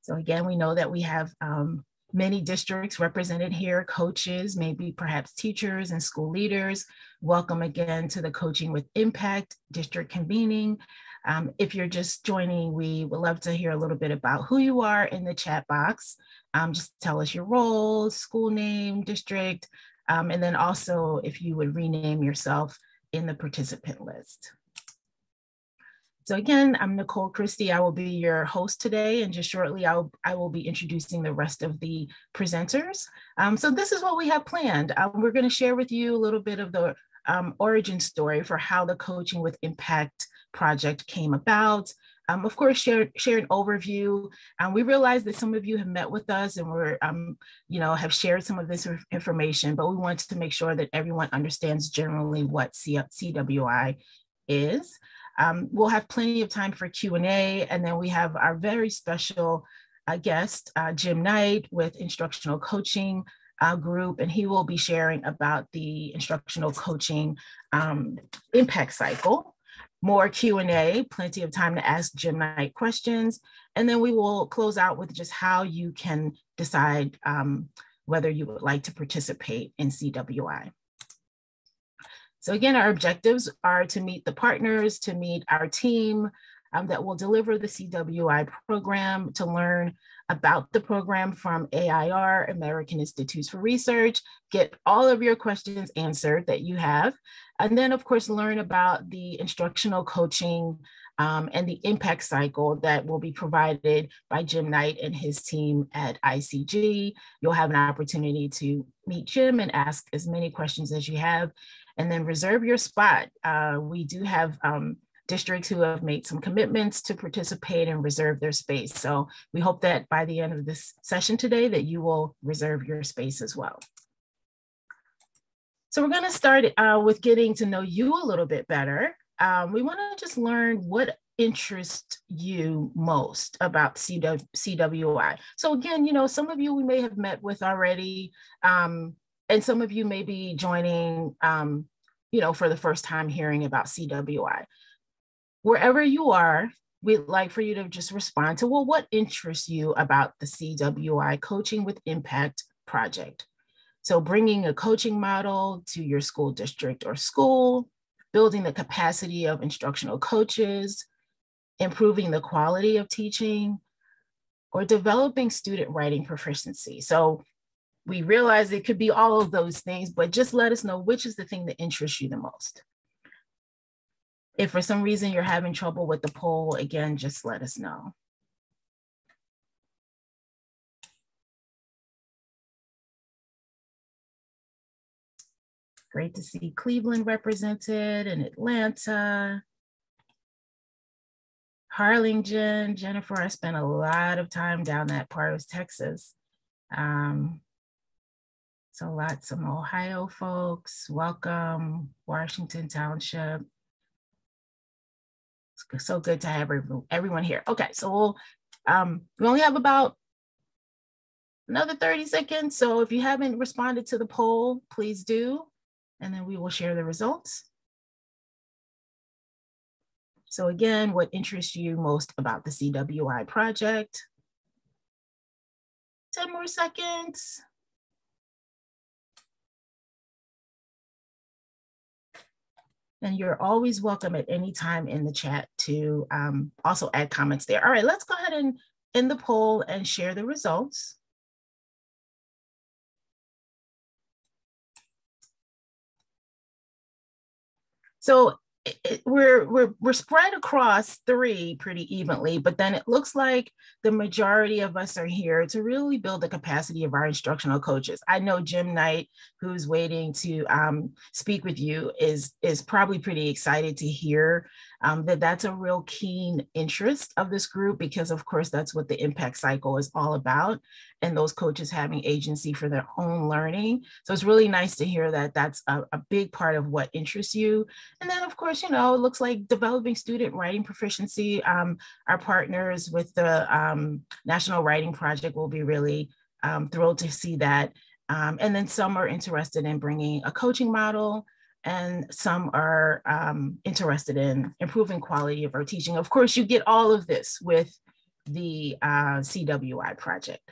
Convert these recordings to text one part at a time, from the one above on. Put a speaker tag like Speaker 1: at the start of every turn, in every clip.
Speaker 1: So again, we know that we have many districts represented here, coaches, maybe perhaps teachers and school leaders. Welcome again to the Coaching with Impact District Convening. If you're just joining, we would love to hear a little bit about who you are in the chat box. Just tell us your role, school name, district, and then also if you would rename yourself in the participant list. So again, I'm Nicole Christie. I will be your host today, and just shortly I will be introducing the rest of the presenters. So this is what we have planned. We're going to share with you a little bit of the origin story for how the Coaching with Impact project came about. Of course, share an overview. We realize that some of you have met with us and we're, have shared some of this information, but we want to make sure that everyone understands generally what CWI is. We'll have plenty of time for Q&A, and then we have our very special guest, Jim Knight with Instructional Coaching Group, and he will be sharing about the instructional coaching impact cycle. More Q&A, plenty of time to ask Jim Knight questions, and then we will close out with just how you can decide whether you would like to participate in CWI. So again, our objectives are to meet the partners, to meet our team that will deliver the CWI program, to learn about the program from AIR, American Institutes for Research, get all of your questions answered that you have, and then of course, learn about the instructional coaching and the impact cycle that will be provided by Jim Knight and his team at ICG. You'll have an opportunity to meet Jim and ask as many questions as you have, and then reserve your spot. We do have districts who have made some commitments to participate and reserve their space. So we hope that by the end of this session today that you will reserve your space as well. So we're gonna start with getting to know you a little bit better. We wanna just learn what interests you most about CWI. So again, some of you we may have met with already, and some of you may be joining, for the first time hearing about CWI. Wherever you are, we'd like for you to just respond to, well, what interests you about the CWI Coaching with Impact project? So bringing a coaching model to your school district or school, building the capacity of instructional coaches, improving the quality of teaching, or developing student writing proficiency. So we realize it could be all of those things, but just let us know which is the thing that interests you the most. If for some reason you're having trouble with the poll, again, just let us know. Great to see Cleveland represented and Atlanta. Harlingen, Jennifer, I spent a lot of time down that part of Texas. So lots of Ohio folks, welcome, Washington Township. It's so good to have everyone here. Okay, so we only have about another 30 seconds. So if you haven't responded to the poll, please do, and then we will share the results. So again, what interests you most about the CWI project? 10 more seconds. And you're always welcome at any time in the chat to also add comments there. All right, let's go ahead and end the poll and share the results. So we're spread across 3 pretty evenly, but then it looks like the majority of us are here to really build the capacity of our instructional coaches. I know Jim Knight, who's waiting to speak with you, is probably pretty excited to hear that's a real keen interest of this group, because of course that's what the impact cycle is all about, and those coaches having agency for their own learning. So it's really nice to hear that that's a big part of what interests you. And then of course, it looks like developing student writing proficiency. Our partners with the National Writing Project will be really thrilled to see that. And then some are interested in bringing a coaching model, and some are interested in improving quality of our teaching. Of course, you get all of this with the CWI project.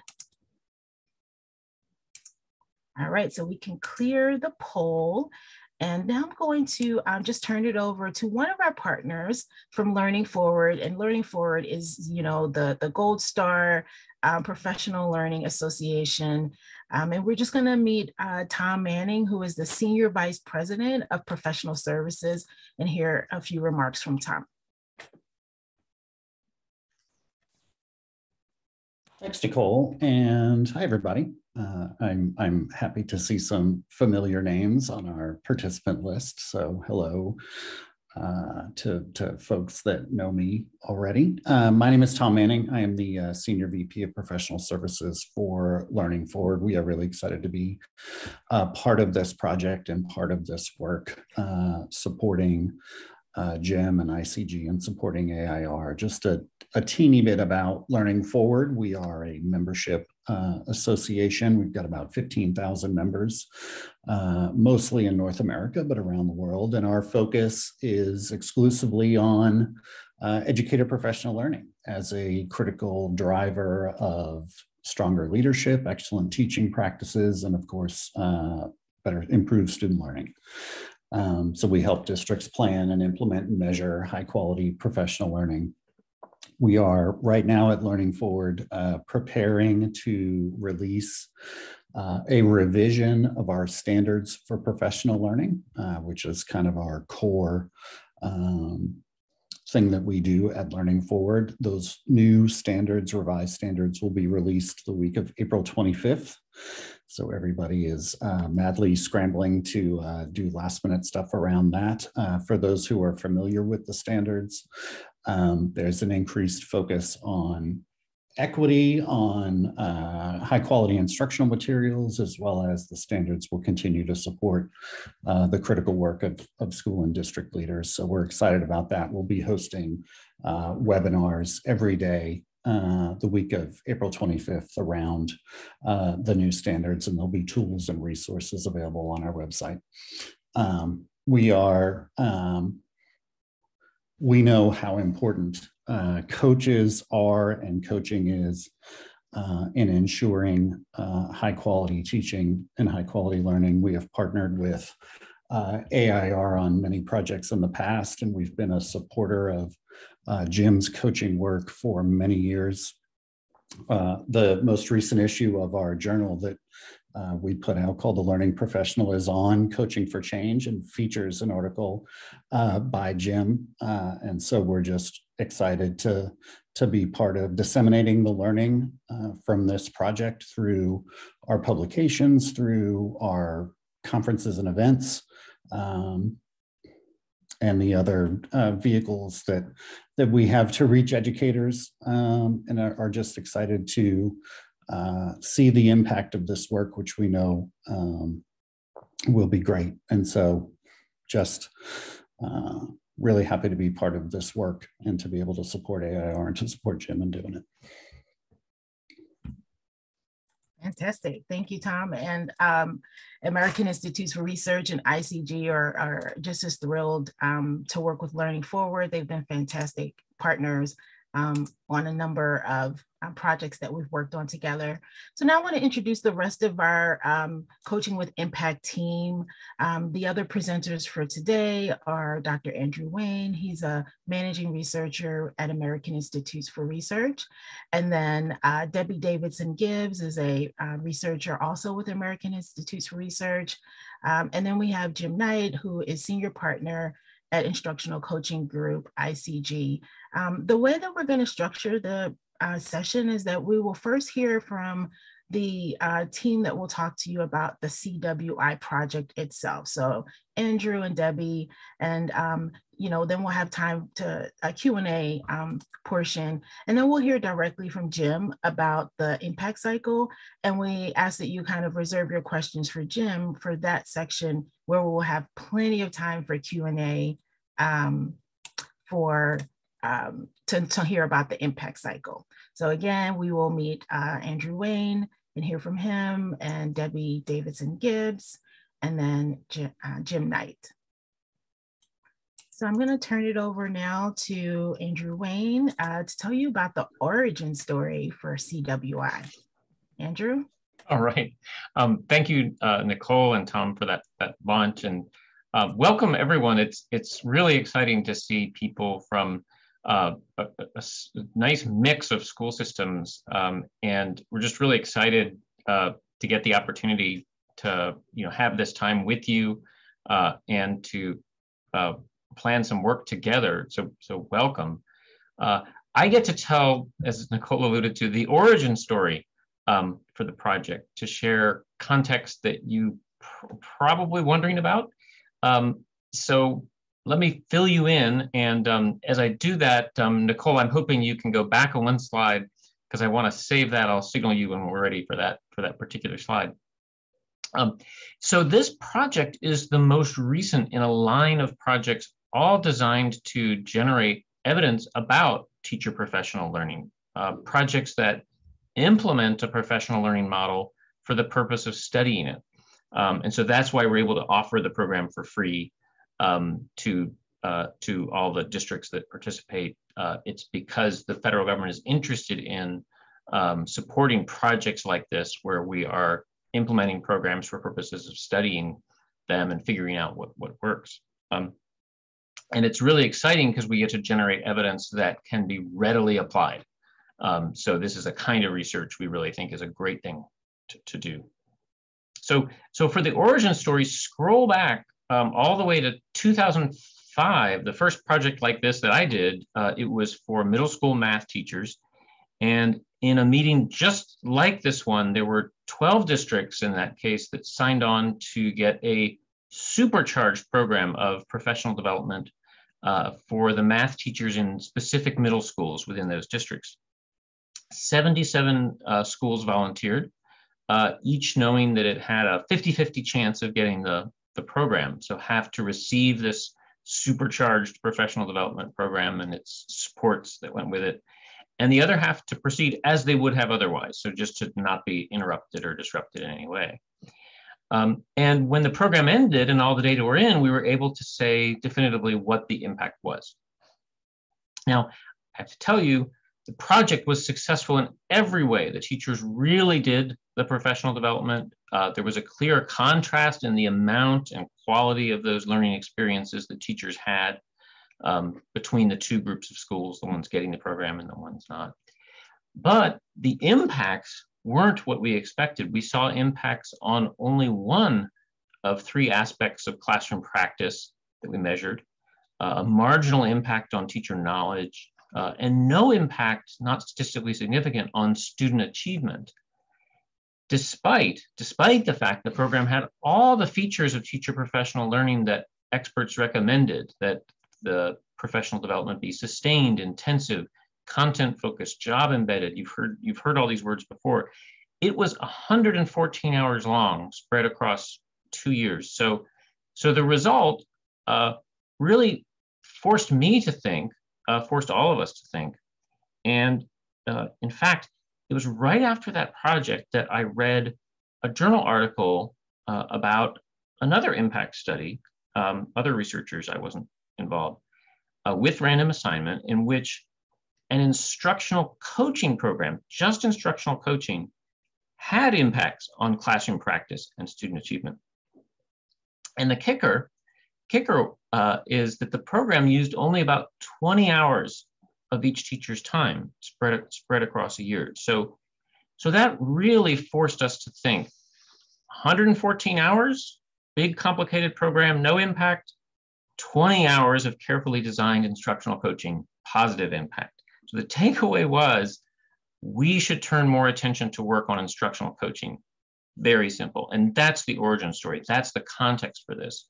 Speaker 1: All right, so we can clear the poll. And now I'm going to just turn it over to one of our partners from Learning Forward. And Learning Forward is, you know, the Gold Star Professional Learning Association. And we're just going to meet Tom Manning, who is the Senior Vice President of Professional Services, and hear a few remarks from Tom.
Speaker 2: Thanks, Nicole, and hi, everybody. I'm happy to see some familiar names on our participant list. So hello to folks that know me already. My name is Tom Manning. I am the Senior VP of Professional Services for Learning Forward. We are really excited to be part of this project and part of this work supporting GEM and ICG and supporting AIR. Just a teeny bit about Learning Forward. We are a membership association. We've got about 15,000 members, mostly in North America, but around the world. And our focus is exclusively on educator professional learning as a critical driver of stronger leadership, excellent teaching practices, and of course, better improved student learning. So we help districts plan and implement and measure high quality professional learning. We are right now at Learning Forward preparing to release a revision of our standards for professional learning, which is kind of our core thing that we do at Learning Forward. Those new standards, revised standards, will be released the week of April 25th. So everybody is madly scrambling to do last minute stuff around that. For those who are familiar with the standards, there's an increased focus on equity, on high quality instructional materials, as well as the standards will continue to support the critical work of school and district leaders. So we're excited about that. We'll be hosting webinars every day the week of April 25th around the new standards, and there'll be tools and resources available on our website. We know how important coaches are and coaching is in ensuring high quality teaching and high quality learning. We have partnered with AIR on many projects in the past, and we've been a supporter of Jim's coaching work for many years. The most recent issue of our journal that we put out, called The Learning Professional, is on Coaching for Change and features an article by Jim. And so we're just excited to be part of disseminating the learning from this project through our publications, through our conferences and events, and the other vehicles that we have to reach educators, and are just excited to see the impact of this work, which we know will be great. And so just really happy to be part of this work and to be able to support AIR and to support Jim in doing it.
Speaker 1: Fantastic. Thank you, Tom. And American Institutes for Research and ICG are just as thrilled to work with Learning Forward. They've been fantastic partners on a number of projects that we've worked on together. So now I want to introduce the rest of our Coaching with Impact team. The other presenters for today are Dr. Andrew Wayne. He's a managing researcher at American Institutes for Research. And then Debbie Davidson-Gibbs is a researcher also with American Institutes for Research. And then we have Jim Knight, who is senior partner at Instructional Coaching Group, ICG. The way that we're going to structure the session is that we will first hear from the team that will talk to you about the CWI project itself. So Andrew and Debbie, and then we'll have time to a Q&A portion, and then we'll hear directly from Jim about the impact cycle. And we ask that you kind of reserve your questions for Jim for that section, where we'll have plenty of time for Q&A to hear about the impact cycle. So again, we will meet Andrew Wayne and hear from him, and Debbie Davidson-Gibbs, and then Jim Knight. So I'm going to turn it over now to Andrew Wayne to tell you about the origin story for CWI. Andrew?
Speaker 3: All right. Thank you, Nicole and Tom, for that launch, and welcome everyone. It's really exciting to see people from a nice mix of school systems, and we're just really excited to get the opportunity to have this time with you and to plan some work together. So welcome. I get to tell, as Nicole alluded to, the origin story for the project, to share context that you probably wondering about. So let me fill you in, and as I do that, Nicole, I'm hoping you can go back on one slide, because I want to save that. I'll signal you when we're ready for that particular slide. So this project is the most recent in a line of projects, all designed to generate evidence about teacher professional learning, projects that implement a professional learning model for the purpose of studying it. And so that's why we're able to offer the program for free to all the districts that participate. It's because the federal government is interested in supporting projects like this, where we are implementing programs for purposes of studying them and figuring out what works. And it's really exciting because we get to generate evidence that can be readily applied. So this is a kind of research we really think is a great thing to do. So for the origin story, scroll back all the way to 2005, the first project like this that I did. It was for middle school math teachers. And in a meeting just like this one, there were 12 districts in that case that signed on to get a supercharged program of professional development for the math teachers in specific middle schools within those districts. 77 schools volunteered, each knowing that it had a 50-50 chance of getting the program. So have to receive this supercharged professional development program and its supports that went with it. And the other half to proceed as they would have otherwise. So just to not be interrupted or disrupted in any way. And when the program ended and all the data were in, we were able to say definitively what the impact was. Now, I have to tell you, the project was successful in every way. The teachers really did the professional development. There was a clear contrast in the amount and quality of those learning experiences that teachers had between the two groups of schools, the ones getting the program and the ones not. But the impacts weren't what we expected. We saw impacts on only one of three aspects of classroom practice that we measured, a marginal impact on teacher knowledge, and no impact, not statistically significant, on student achievement, despite the fact the program had all the features of teacher professional learning that experts recommended, that the professional development be sustained, intensive, content-focused, job-embedded. You've heard all these words before. It was 114 hours long, spread across 2 years. So the result really forced me to think, forced all of us to think. And in fact, it was right after that project that I read a journal article about another impact study, other researchers, I wasn't involved, with random assignment, in which an instructional coaching program, just instructional coaching, had impacts on classroom practice and student achievement. And the kicker is that the program used only about 20 hours of each teacher's time spread across a year. So that really forced us to think, 114 hours, big complicated program, no impact, 20 hours of carefully designed instructional coaching, positive impact. So the takeaway was, we should turn more attention to work on instructional coaching. Very simple. And that's the origin story. That's the context for this.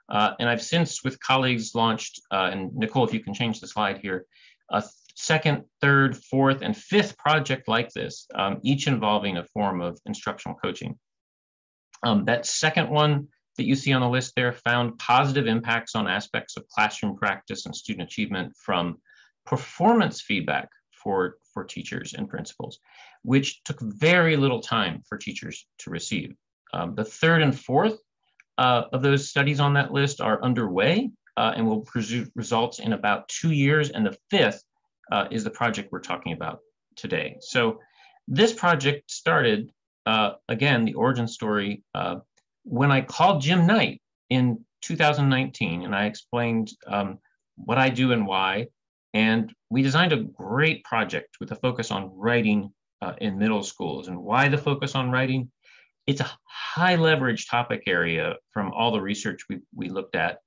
Speaker 3: And I've since, with colleagues, launched, and Nicole, if you can change the slide here, a second, third, fourth, and fifth project like this, each involving a form of instructional coaching. That second one that you see on the list there found positive impacts on aspects of classroom practice and student achievement from performance feedback for teachers and principals, which took very little time for teachers to receive. The third and fourth of those studies on that list are underway, and will produce results in about 2 years. And the fifth is the project we're talking about today. So this project started, again, the origin story, when I called Jim Knight in 2019, and I explained what I do and why. And we designed a great project with a focus on writing in middle schools. And why the focus on writing? It's a high leverage topic area from all the research we looked at,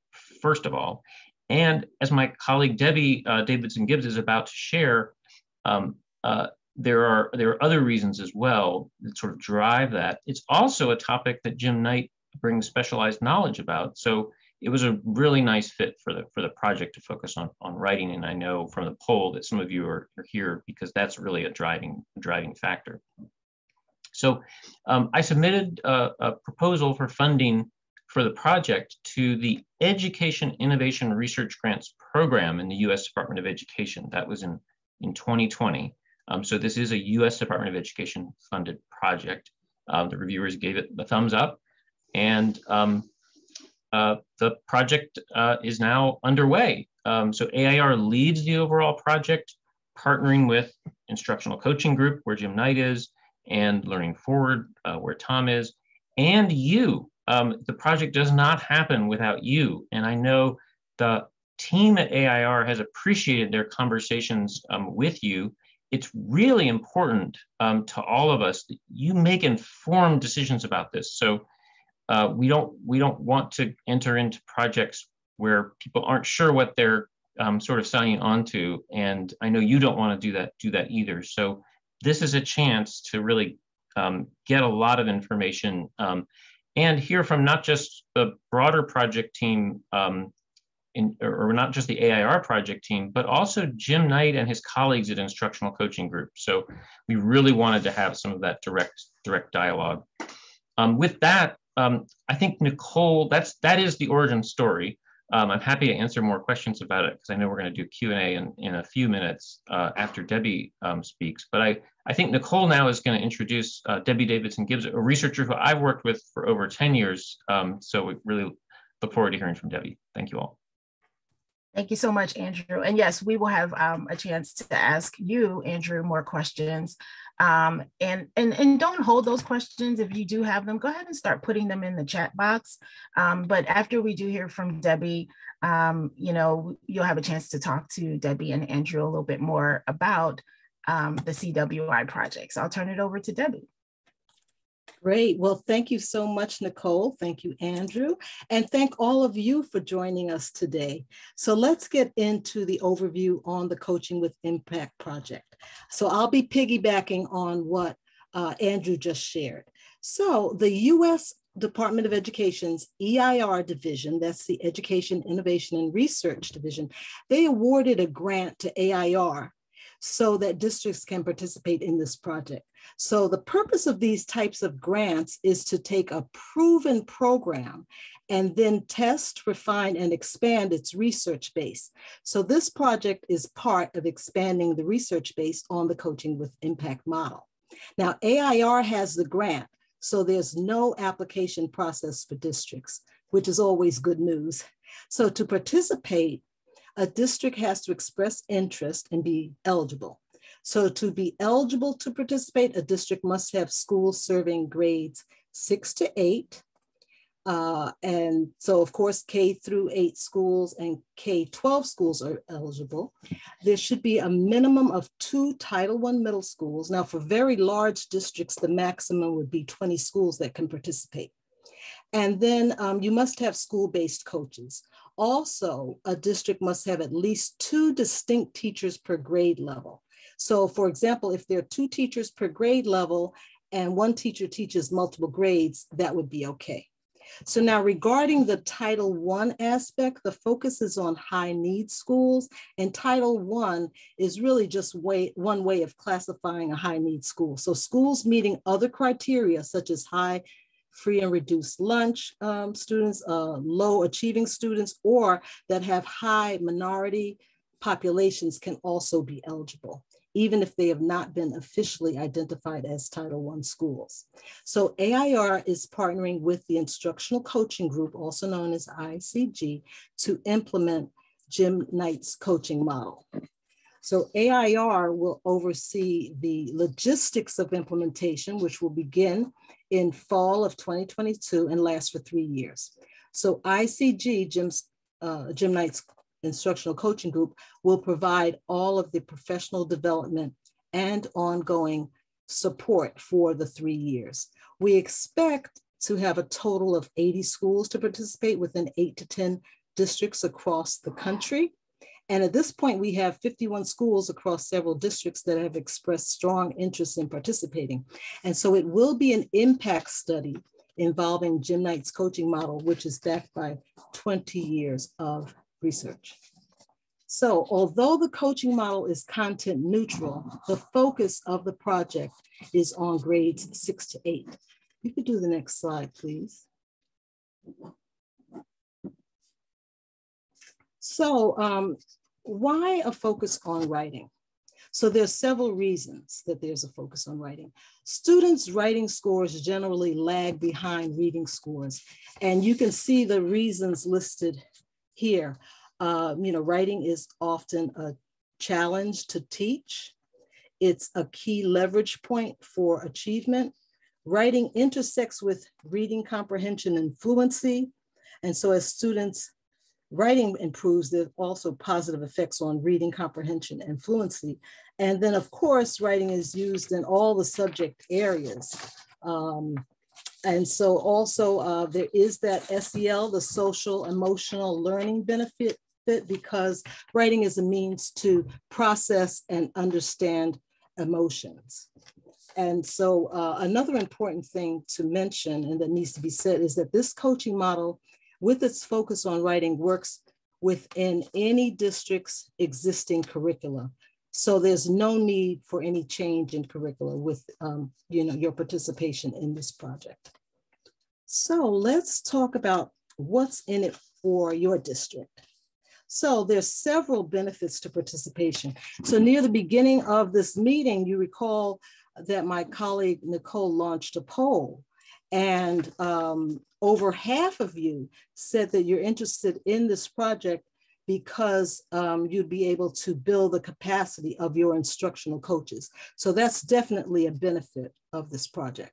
Speaker 3: first of all. And as my colleague Debbie Davidson-Gibbs is about to share, there are other reasons as well that sort of drive that. It's also a topic that Jim Knight brings specialized knowledge about. So it was a really nice fit for the project to focus on writing. And I know from the poll that some of you are here because that's really a driving factor. So I submitted a proposal for funding for the project to the Education Innovation Research Grants Program in the U.S. Department of Education. That was in 2020. So this is a U.S. Department of Education funded project. The reviewers gave it the thumbs up, and the project is now underway. So AIR leads the overall project, partnering with Instructional Coaching Group, where Jim Knight is, and Learning Forward, where Tom is, and you. The project does not happen without you. And I know the team at AIR has appreciated their conversations with you. It's really important to all of us that you make informed decisions about this. So we don't want to enter into projects where people aren't sure what they're sort of signing on to. And I know you don't want to do that either. So this is a chance to really get a lot of information and hear from not just the broader project team, or not just the AIR project team, but also Jim Knight and his colleagues at Instructional Coaching Group. So we really wanted to have some of that direct dialogue. With that, I think Nicole, that is the origin story. I'm happy to answer more questions about it because I know we're going to do Q&A in a few minutes after Debbie speaks. But I think Nicole now is going to introduce Debbie Davidson-Gibbs, a researcher who I've worked with for over 10 years. So we really look forward to hearing from Debbie. Thank you all.
Speaker 1: Thank you so much, Andrew. And yes, we will have a chance to ask you, Andrew, more questions. And don't hold those questions. If you do have them, go ahead and start putting them in the chat box. But after we do hear from Debbie, you'll have a chance to talk to Debbie and Andrew a little bit more about the CWI project. So I'll turn it over to Debbie.
Speaker 4: Great. Well, thank you so much, Nicole. Thank you, Andrew. And thank all of you for joining us today. So let's get into the overview on the Coaching with Impact project. So I'll be piggybacking on what Andrew just shared. So the U.S. Department of Education's EIR division, that's the Education, Innovation, and Research division, they awarded a grant to AIR so that districts can participate in this project. So the purpose of these types of grants is to take a proven program and then test, refine, and expand its research base. So this project is part of expanding the research base on the Coaching with Impact model. Now, AIR has the grant, so there's no application process for districts, which is always good news. So to participate, a district has to express interest and be eligible. So to be eligible to participate, a district must have schools serving grades 6 to 8. And so of course, K through 8 schools and K-12 schools are eligible. There should be a minimum of 2 Title I middle schools. Now for very large districts, the maximum would be 20 schools that can participate. And then you must have school-based coaches. Also, a district must have at least 2 distinct teachers per grade level. So for example, if there are 2 teachers per grade level and 1 teacher teaches multiple grades, that would be okay. So now regarding the Title I aspect, the focus is on high need schools, and Title I is really just one way of classifying a high need school. So schools meeting other criteria such as high free and reduced lunch students, low achieving students, or that have high minority populations can also be eligible. even if they have not been officially identified as Title I schools. So AIR is partnering with the Instructional Coaching Group, also known as ICG, to implement Jim Knight's coaching model. So AIR will oversee the logistics of implementation, which will begin in fall of 2022 and last for 3 years. So ICG, Jim Knight's Instructional Coaching Group, will provide all of the professional development and ongoing support for the 3 years. We expect to have a total of 80 schools to participate within 8 to 10 districts across the country. And at this point, we have 51 schools across several districts that have expressed strong interest in participating. And so it will be an impact study involving Jim Knight's coaching model, which is backed by 20 years of research. So although the coaching model is content neutral, the focus of the project is on grades 6 to 8. You could do the next slide, please. So why a focus on writing? So there's several reasons that there's a focus on writing. Students' writing scores generally lag behind reading scores. And you can see the reasons listed here. Writing is often a challenge to teach. It's a key leverage point for achievement. Writing intersects with reading comprehension and fluency. And so as students' writing improves, there's also positive effects on reading comprehension and fluency. And then of course, writing is used in all the subject areas. And so also there is that SEL, the social emotional learning benefit, because writing is a means to process and understand emotions. And so another important thing to mention and that needs to be said is that this coaching model, with its focus on writing, works within any district's existing curricula. So there's no need for any change in curricula with your participation in this project. So let's talk about what's in it for your district. So there's several benefits to participation. So near the beginning of this meeting, you recall that my colleague Nicole launched a poll, and over half of you said that you're interested in this project because you'd be able to build the capacity of your instructional coaches. So that's definitely a benefit of this project.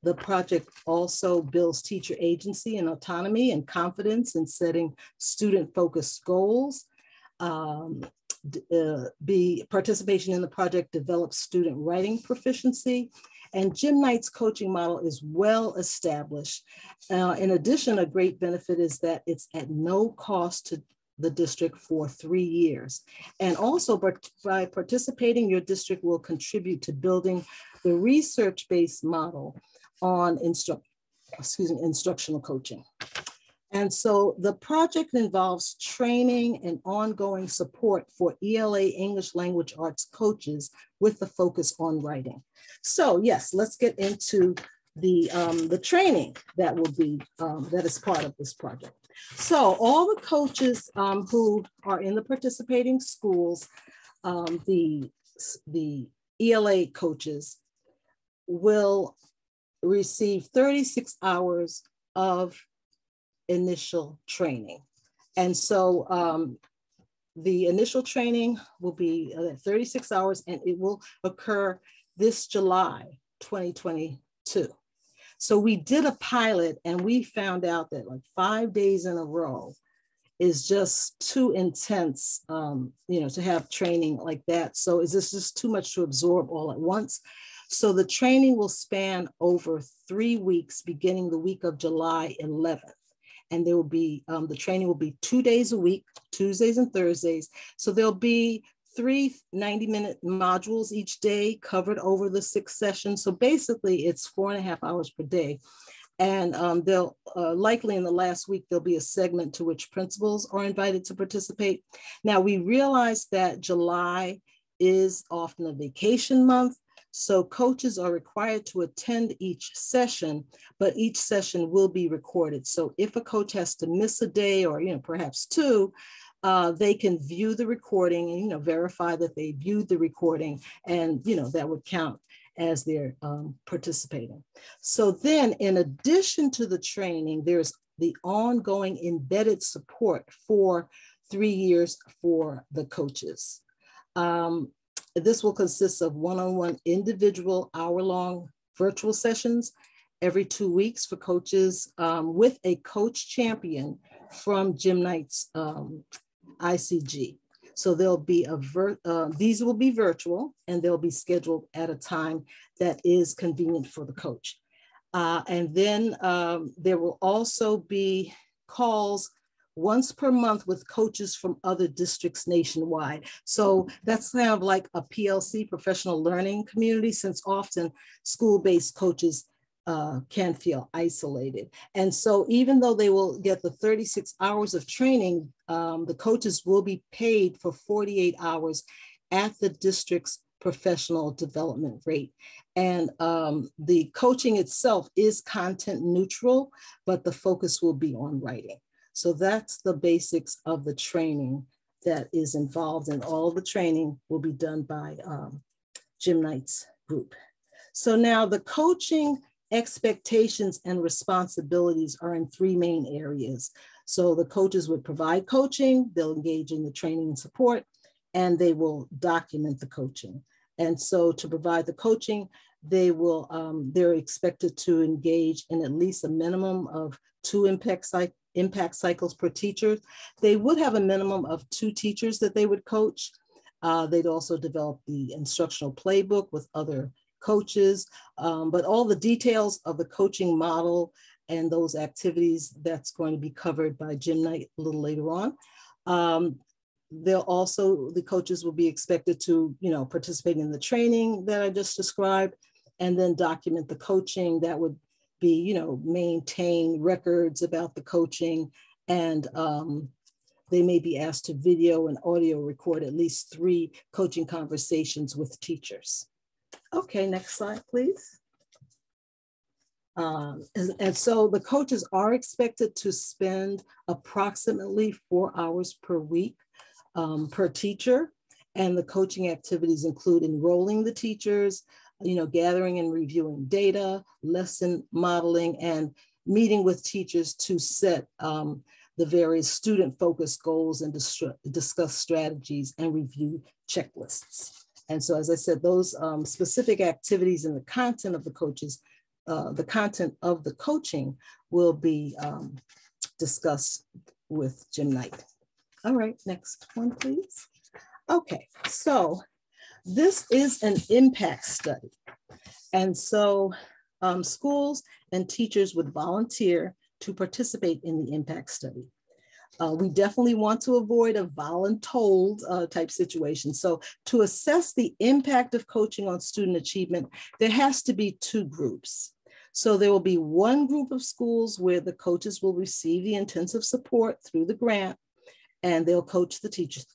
Speaker 4: The project also builds teacher agency and autonomy and confidence in setting student-focused goals. Participation in the project develops student writing proficiency. And Jim Knight's coaching model is well established. In addition, a great benefit is that it's at no cost to the district for 3 years. And also by participating, your district will contribute to building the research-based model on instructional coaching. And so the project involves training and ongoing support for ELA English Language Arts coaches with the focus on writing. So yes, let's get into the training that will be, that is part of this project. So all the coaches who are in the participating schools, the ELA coaches will receive 36 hours of initial training. And so the initial training will be 36 hours and it will occur this July 2022. So we did a pilot and we found out that like 5 days in a row is just too intense, to have training like that. So is this just too much to absorb all at once? So the training will span over 3 weeks, beginning the week of July 11th. And there will be, the training will be 2 days a week, Tuesdays and Thursdays. So there'll be 3 90-minute modules each day covered over the 6 sessions. So basically it's 4.5 hours per day. And they'll likely in the last week, there'll be a segment to which principals are invited to participate. Now we realize that July is often a vacation month. So coaches are required to attend each session, but each session will be recorded. So if a coach has to miss a day or perhaps 2, they can view the recording and, verify that they viewed the recording, and, that would count as they're participating. So then, in addition to the training, there's the ongoing embedded support for 3 years for the coaches. This will consist of one-on-one individual hour-long virtual sessions every 2 weeks for coaches, with a coach champion from Jim Knight's ICG. So there'll be these will be virtual, and they'll be scheduled at a time that is convenient for the coach. And then there will also be calls once per month with coaches from other districts nationwide. So that's kind of like a PLC, professional learning community, since often school-based coaches can feel isolated. And so even though they will get the 36 hours of training, the coaches will be paid for 48 hours at the district's professional development rate. And the coaching itself is content neutral, but the focus will be on writing. So that's the basics of the training that is involved, and all the training will be done by Jim Knight's group. So now the coaching expectations and responsibilities are in 3 main areas. So the coaches would provide coaching, they'll engage in the training and support, and they will document the coaching. And so to provide the coaching, they're expected to engage in at least a minimum of 2 impact cycles per teacher. They would have a minimum of 2 teachers that they would coach. They'd also develop the instructional playbook with other coaches, but all the details of the coaching model and those activities, that's going to be covered by Jim Knight a little later on. The coaches will be expected to, participate in the training that I just described, and then document the coaching. That would be, maintain records about the coaching, and they may be asked to video and audio record at least 3 coaching conversations with teachers. Okay, next slide, please. And so the coaches are expected to spend approximately 4 hours per week per teacher. And the coaching activities include enrolling the teachers, gathering and reviewing data, lesson modeling, and meeting with teachers to set the various student-focused goals and discuss strategies and review checklists. And so, as I said, those specific activities and the content of the coaching will be discussed with Jim Knight. All right, next one, please. Okay, so this is an impact study. And so schools and teachers would volunteer to participate in the impact study. We definitely want to avoid a voluntold type situation. So to assess the impact of coaching on student achievement, there has to be 2 groups. So there will be one group of schools where the coaches will receive the intensive support through the grant, and they'll coach the teachers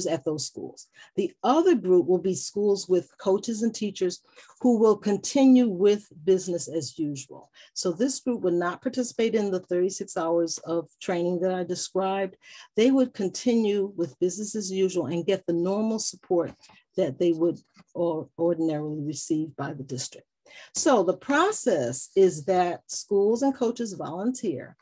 Speaker 4: at those schools. The other group will be schools with coaches and teachers who will continue with business as usual. So this group would not participate in the 36 hours of training that I described. They would continue with business as usual and get the normal support that they would ordinarily receive by the district. So the process is that schools and coaches volunteer.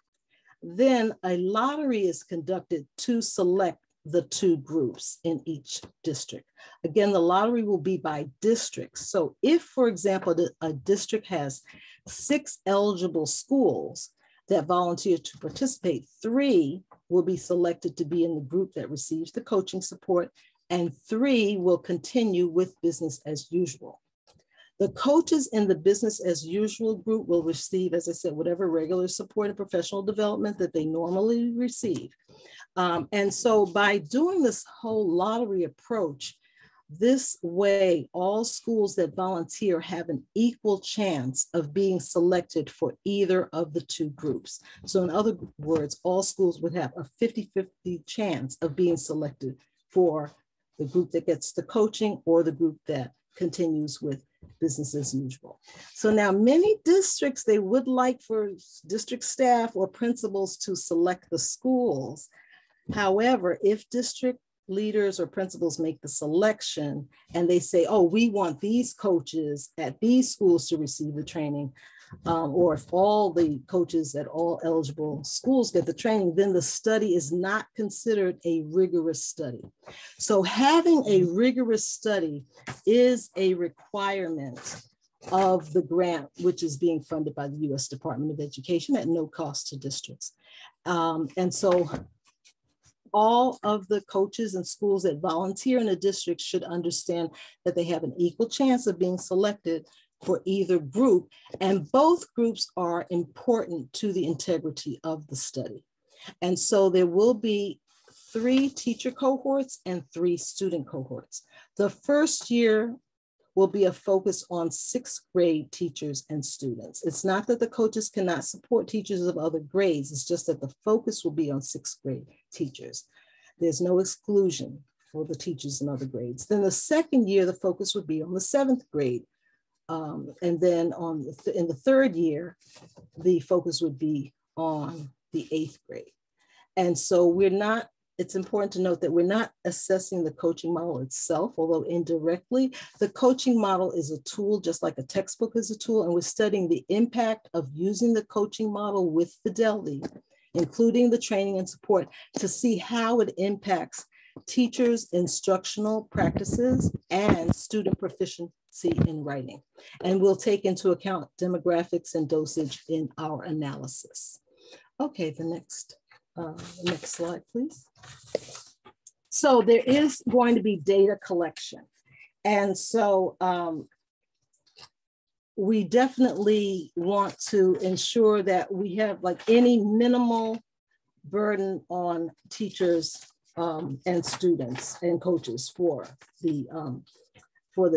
Speaker 4: Then a lottery is conducted to select the 2 groups in each district. Again, the lottery will be by districts. So if, for example, a district has 6 eligible schools that volunteer to participate, 3 will be selected to be in the group that receives the coaching support, and 3 will continue with business as usual. The coaches in the business as usual group will receive, as I said, whatever regular support and professional development that they normally receive. And so by doing this whole lottery approach, this way, all schools that volunteer have an equal chance of being selected for either of the 2 groups. So in other words, all schools would have a 50-50 chance of being selected for the group that gets the coaching or the group that continues with business as usual. So now many districts, they would like for district staff or principals to select the schools However, if district leaders or principals make the selection and they say, oh, we want these coaches at these schools to receive the training, or if all the coaches at all eligible schools get the training, then the study is not considered a rigorous study. So having a rigorous study is a requirement of the grant, which is being funded by the U.S. Department of Education at no cost to districts. And so all of the coaches and schools that volunteer in a district should understand that they have an equal chance of being selected for either group, and both groups are important to the integrity of the study. And so there will be 3 teacher cohorts and 3 student cohorts. The first year will be a focus on 6th grade teachers and students. It's not that the coaches cannot support teachers of other grades, it's just that the focus will be on 6th grade teachers. There's no exclusion for the teachers in other grades. Then the second year, the focus would be on the 7th grade. And then in the third year, the focus would be on the 8th grade. And so it's important to note that we're not assessing the coaching model itself, although indirectly, the coaching model is a tool, just like a textbook is a tool, and we're studying the impact of using the coaching model with fidelity, including the training and support, to see how it impacts teachers' instructional practices and student proficiency in writing. And we'll take into account demographics and dosage in our analysis. Okay, the next slide, please. So there is going to be data collection. And so we definitely want to ensure that we have like any minimal burden on teachers and students and coaches for the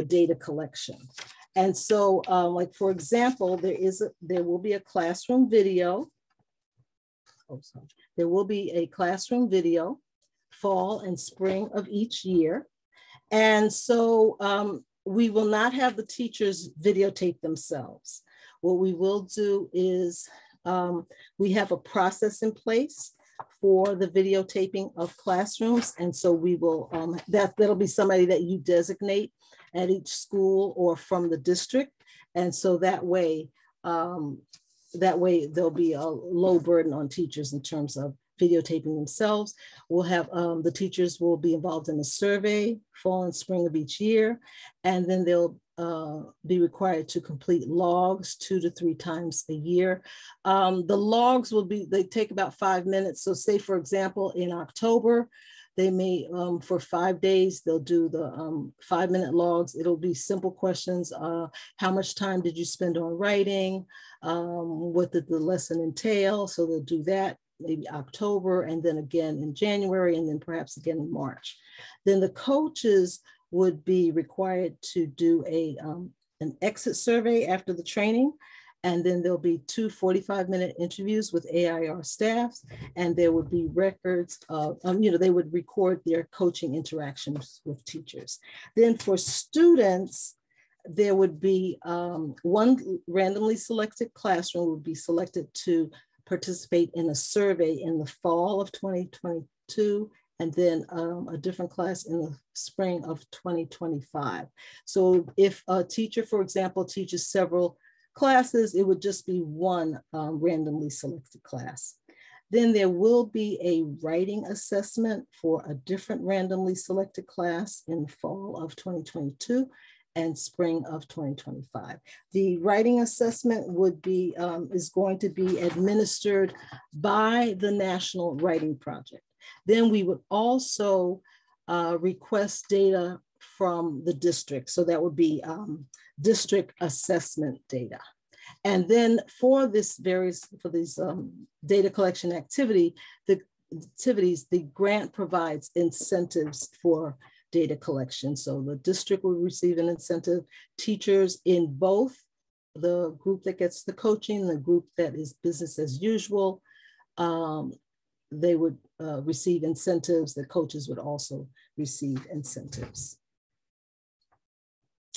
Speaker 4: data collection. And so like, for example, there will be a classroom video. Oh, sorry. There will be a classroom video fall and spring of each year. And so we will not have the teachers videotape themselves. What we will do is we have a process in place for the videotaping of classrooms. And so we will, that'll be somebody that you designate at each school or from the district. And so that way there'll be a low burden on teachers in terms of videotaping themselves. We'll have, the teachers will be involved in a survey fall and spring of each year. And then they'll be required to complete logs 2 to 3 times a year. The logs they take about 5 minutes. So say, for example, in October, they may, for 5 days, they'll do the 5-minute logs. It'll be simple questions. How much time did you spend on writing? What did the lesson entail? So they'll do that maybe October, and then again in January, and then perhaps again in March. Then the coaches would be required to do an exit survey after the training. And then there'll be 2 45-minute interviews with AIR staffs, and there would be records of, they would record their coaching interactions with teachers. Then for students, there would be one randomly selected classroom would be selected to participate in a survey in the fall of 2022, and then a different class in the spring of 2025. So if a teacher, for example, teaches several classes, it would just be one randomly selected class. Then there will be a writing assessment for a different randomly selected class in the fall of 2022 and spring of 2025. The writing assessment would be, is going to be administered by the National Writing Project. Then we would also request data from the district. So that would be district assessment data. And then for these data collection activities, the grant provides incentives for data collection. So the district will receive an incentive. Teachers in both the group that gets the coaching, the group that is business as usual, they would receive incentives. The coaches would also receive incentives.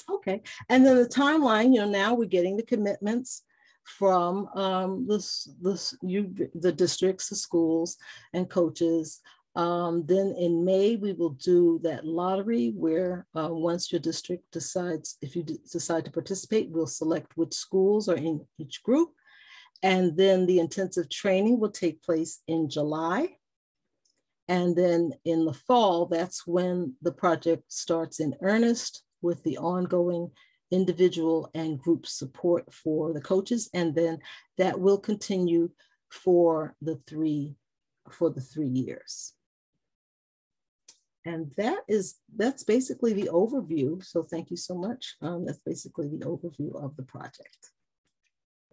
Speaker 4: Okay, and then the timeline, now we're getting the commitments from the districts, the schools, and coaches. Then in May, we will do that lottery where once your district decides, if you decide to participate, we'll select which schools are in each group. And then the intensive training will take place in July. And then in the fall, that's when the project starts in earnest with the ongoing individual and group support for the coaches. And then that will continue for the 3 years. And that's basically the overview. So thank you so much. That's basically the overview of the project.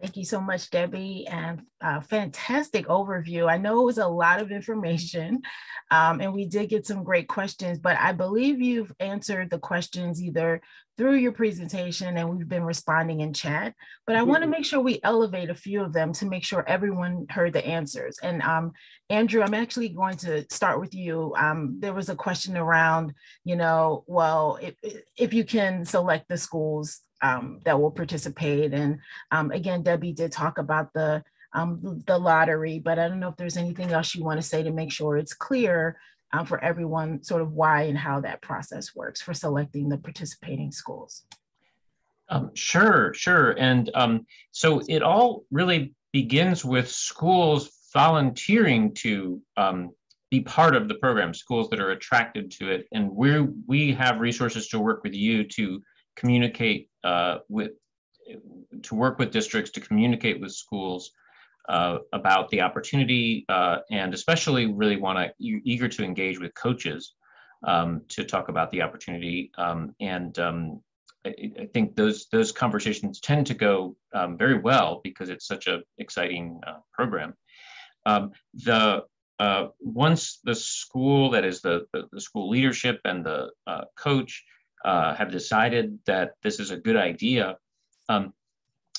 Speaker 1: Thank you so much, Debbie, and fantastic overview. I know it was a lot of information, and we did get some great questions, but I believe you've answered the questions either through your presentation and we've been responding in chat, but I want to make sure we elevate a few of them to make sure everyone heard the answers. And Andrew, I'm actually going to start with you. There was a question around, well, if you can select the schools that will participate. And again, Debbie did talk about the lottery, but I don't know if there's anything else you want to say to make sure it's clear for everyone, sort of why and how that process works for selecting the participating schools.
Speaker 3: Sure. And so it all really begins with schools volunteering to be part of the program, schools that are attracted to it. And we have resources to work with you to communicate to work with districts, to communicate with schools about the opportunity, and especially really eager to engage with coaches to talk about the opportunity. I think those conversations tend to go very well because it's such an exciting program. Once the school, that is the school leadership and the coach, have decided that this is a good idea,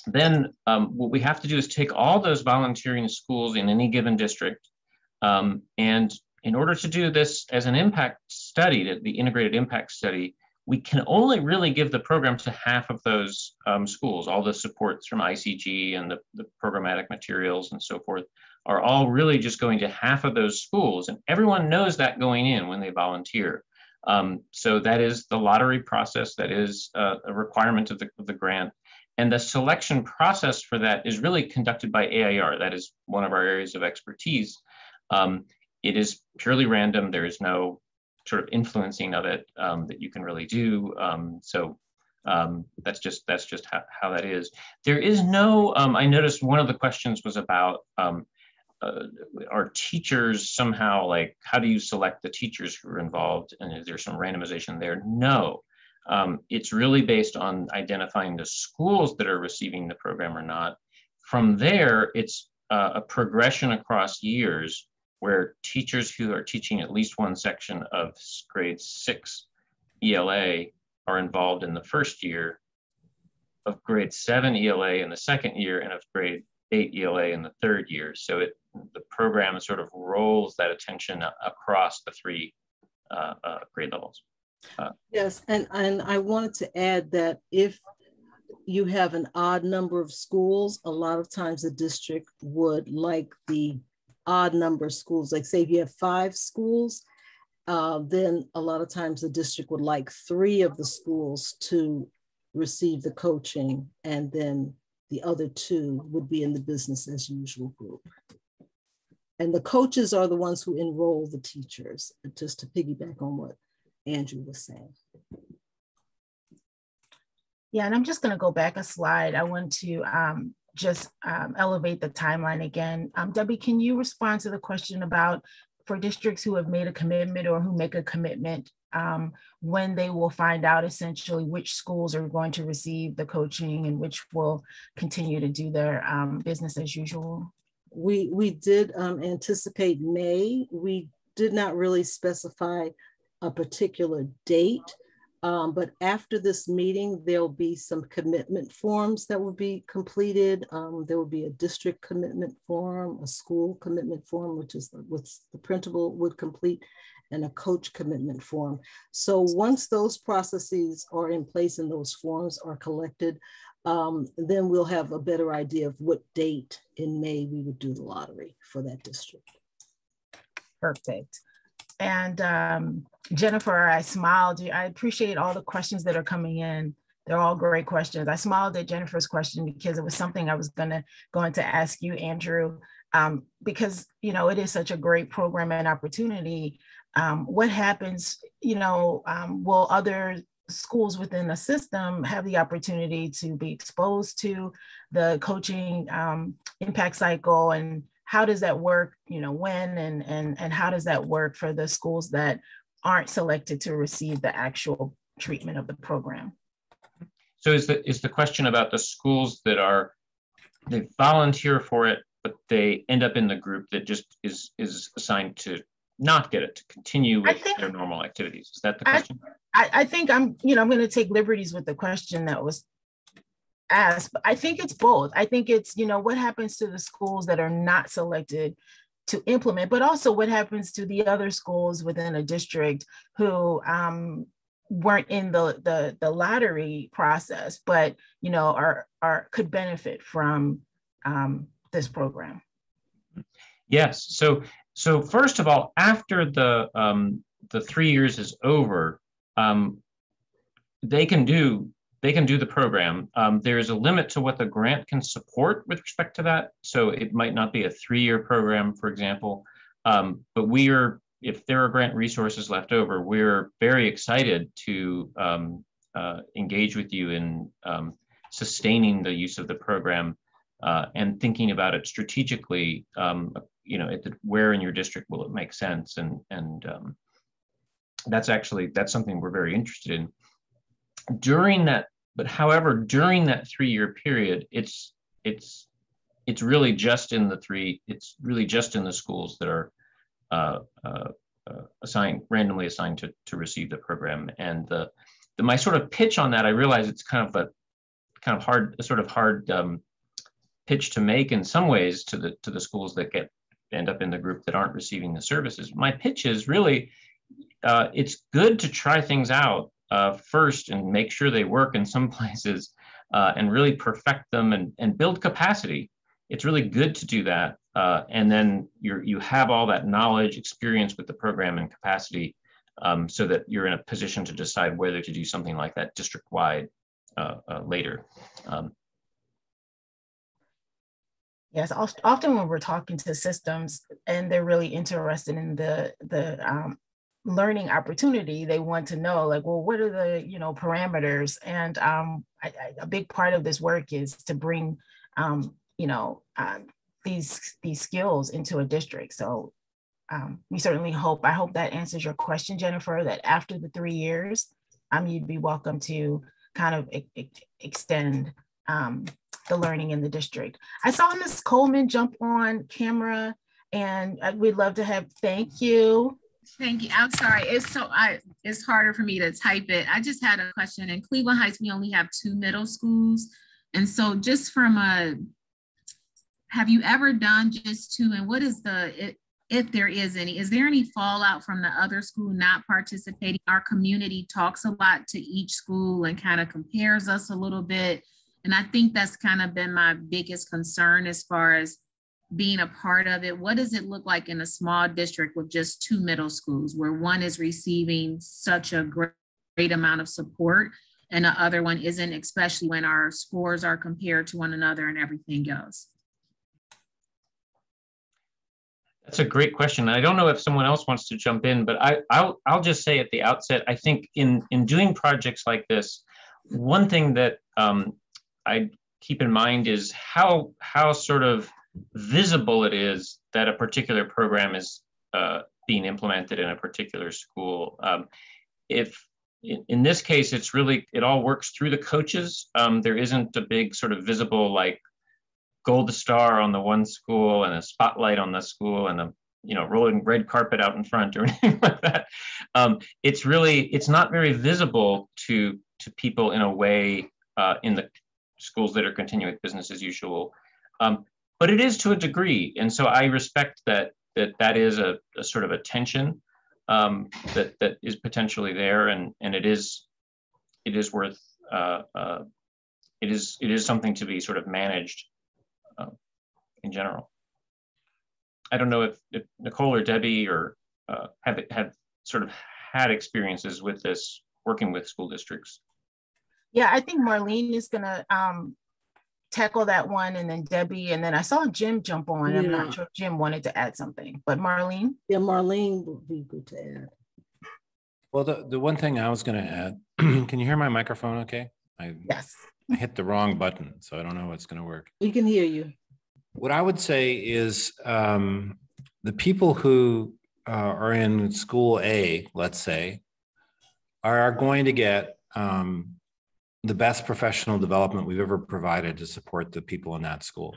Speaker 3: then what we have to do is take all those volunteering schools in any given district, and in order to do this as an impact study, the integrated impact study, we can only really give the program to half of those schools. All the supports from ICG and the programmatic materials and so forth are all really just going to half of those schools, and everyone knows that going in when they volunteer. So that is the lottery process. That is a requirement of the grant. And the selection process for that is really conducted by AIR. That is one of our areas of expertise. It is purely random. There is no sort of influencing of it that you can really do. That's just how that is. There is no, I noticed one of the questions was about are teachers somehow, like, how do you select the teachers who are involved, and is there some randomization there? No, it's really based on identifying the schools that are receiving the program or not. From there, it's a progression across years where teachers who are teaching at least one section of grade 6 ELA are involved in the first year, of grade 7 ELA in the second year, and of grade 8 ELA in the third year. So the program sort of rolls that attention across the 3 grade levels.
Speaker 4: Yes, and I wanted to add that if you have an odd number of schools, a lot of times the district would like the odd number of schools. Like say if you have 5 schools, then a lot of times the district would like 3 of the schools to receive the coaching, and then the other 2 would be in the business as usual group. And the coaches are the ones who enroll the teachers, just to piggyback on what Andrew was saying.
Speaker 1: Yeah, and I'm just going to go back a slide. I want to just elevate the timeline again. Debbie, can you respond to the question about for districts who have made a commitment or who make a commitment, when they will find out essentially which schools are going to receive the coaching and which will continue to do their business as usual?
Speaker 4: We did anticipate May. We did not really specify a particular date, but after this meeting, there'll be some commitment forms that will be completed. There will be a district commitment form, a school commitment form, which is what the principal would complete, and a coach commitment form. So once those processes are in place and those forms are collected, then we'll have a better idea of what date in May we would do the lottery for that district.
Speaker 1: Perfect. And Jennifer, I smiled. I appreciate all the questions that are coming in. They're all great questions. I smiled at Jennifer's question because it was something I was going to ask you, Andrew, because, you know, it is such a great program and opportunity. What happens, you know, will other schools within the system have the opportunity to be exposed to the coaching impact cycle, and how does that work, you know, when and how does that work for the schools that aren't selected to receive the actual treatment of the program?
Speaker 3: So is the question about the schools that they volunteer for it, but they end up in the group that just is assigned to not get it, to continue with their normal activities? Is that the question?
Speaker 1: I think I'm going to take liberties with the question that was asked, but I think it's both. I think it's, you know, what happens to the schools that are not selected to implement, but also what happens to the other schools within a district who weren't in the lottery process, but, you know, could benefit from this program.
Speaker 3: Yes. So first of all, after the 3 years is over, they can do the program. There's a limit to what the grant can support with respect to that. So it might not be a 3-year program, for example, but if there are grant resources left over, we're very excited to engage with you in sustaining the use of the program and thinking about it strategically. You know, where in your district will it make sense, and that's something we're very interested in. During that 3-year period, it's really just in the schools that are randomly assigned to receive the program. And my sort of pitch on that, I realize it's kind of hard pitch to make in some ways to the schools that end up in the group that aren't receiving the services. My pitch is really, it's good to try things out first and make sure they work in some places and really perfect them and build capacity. It's really good to do that. And then you have all that knowledge, experience with the program and capacity so that you're in a position to decide whether to do something like that district-wide later.
Speaker 1: Yes, often when we're talking to systems and they're really interested in the learning opportunity, they want to know, like, well, what are the, you know, parameters? And a big part of this work is to bring, you know, these skills into a district. So we certainly I hope that answers your question, Jennifer, that after the 3 years, you'd be welcome to kind of extend the learning in the district. I saw Ms. Coleman jump on camera, and we'd love to thank you.
Speaker 5: Thank you. I'm sorry. It's harder for me to type it. I just had a question. In Cleveland Heights, we only have 2 middle schools. And so just have you ever done just 2? And what is if there is there any fallout from the other school not participating? Our community talks a lot to each school and kind of compares us a little bit. And I think that's kind of been my biggest concern as far as being a part of it. What does it look like in a small district with just 2 middle schools where one is receiving such a great amount of support and the other one isn't, especially when our scores are compared to one another and everything else?
Speaker 3: That's a great question. I don't know if someone else wants to jump in, but I'll just say at the outset, I think in doing projects like this, one thing that I keep in mind is how sort of visible it is that a particular program is being implemented in a particular school. If in this case, it all works through the coaches. There isn't a big sort of visible like gold star on the one school and a spotlight on the school and a rolling red carpet out in front or anything like that. It's not very visible to people in a way in the schools that are continuing business as usual. But it is to a degree. And so I respect that is a sort of a tension that is potentially there, and it is worth it is something to be sort of managed in general. I don't know if Nicole or Debbie or have sort of had experiences with this, working with school districts?
Speaker 1: Yeah, I think Marlene is gonna tackle that one, and then Debbie, and then I saw Jim jump on. I'm not sure if Jim wanted to add something, but Marlene?
Speaker 4: Yeah, Marlene would be good to add.
Speaker 6: Well, the one thing I was going to add, can you hear my microphone okay?
Speaker 1: Yes.
Speaker 6: I hit the wrong button, so I don't know what's going to work.
Speaker 4: We can hear you.
Speaker 6: What I would say is the people who are in school A, let's say, are going to get the best professional development we've ever provided to support the people in that school.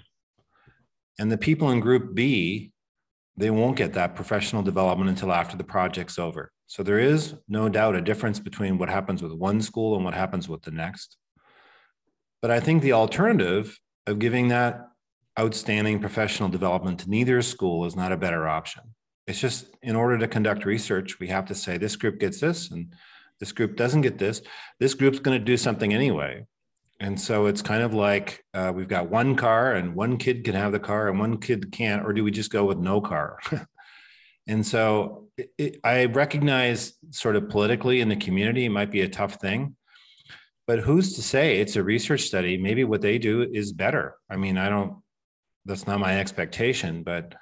Speaker 6: And the people in group B, they won't get that professional development until after the project's over. So there is no doubt a difference between what happens with one school and what happens with the next. But I think the alternative of giving that outstanding professional development to neither school is not a better option. It's just, in order to conduct research, we have to say this group gets this and this group doesn't get this. This group's going to do something anyway. And so it's kind of like we've got one car and one kid can have the car and one kid can't, or do we just go with no car? And so I recognize sort of politically in the community, it might be a tough thing, but who's to say? It's a research study. Maybe what they do is better. I mean, that's not my expectation, but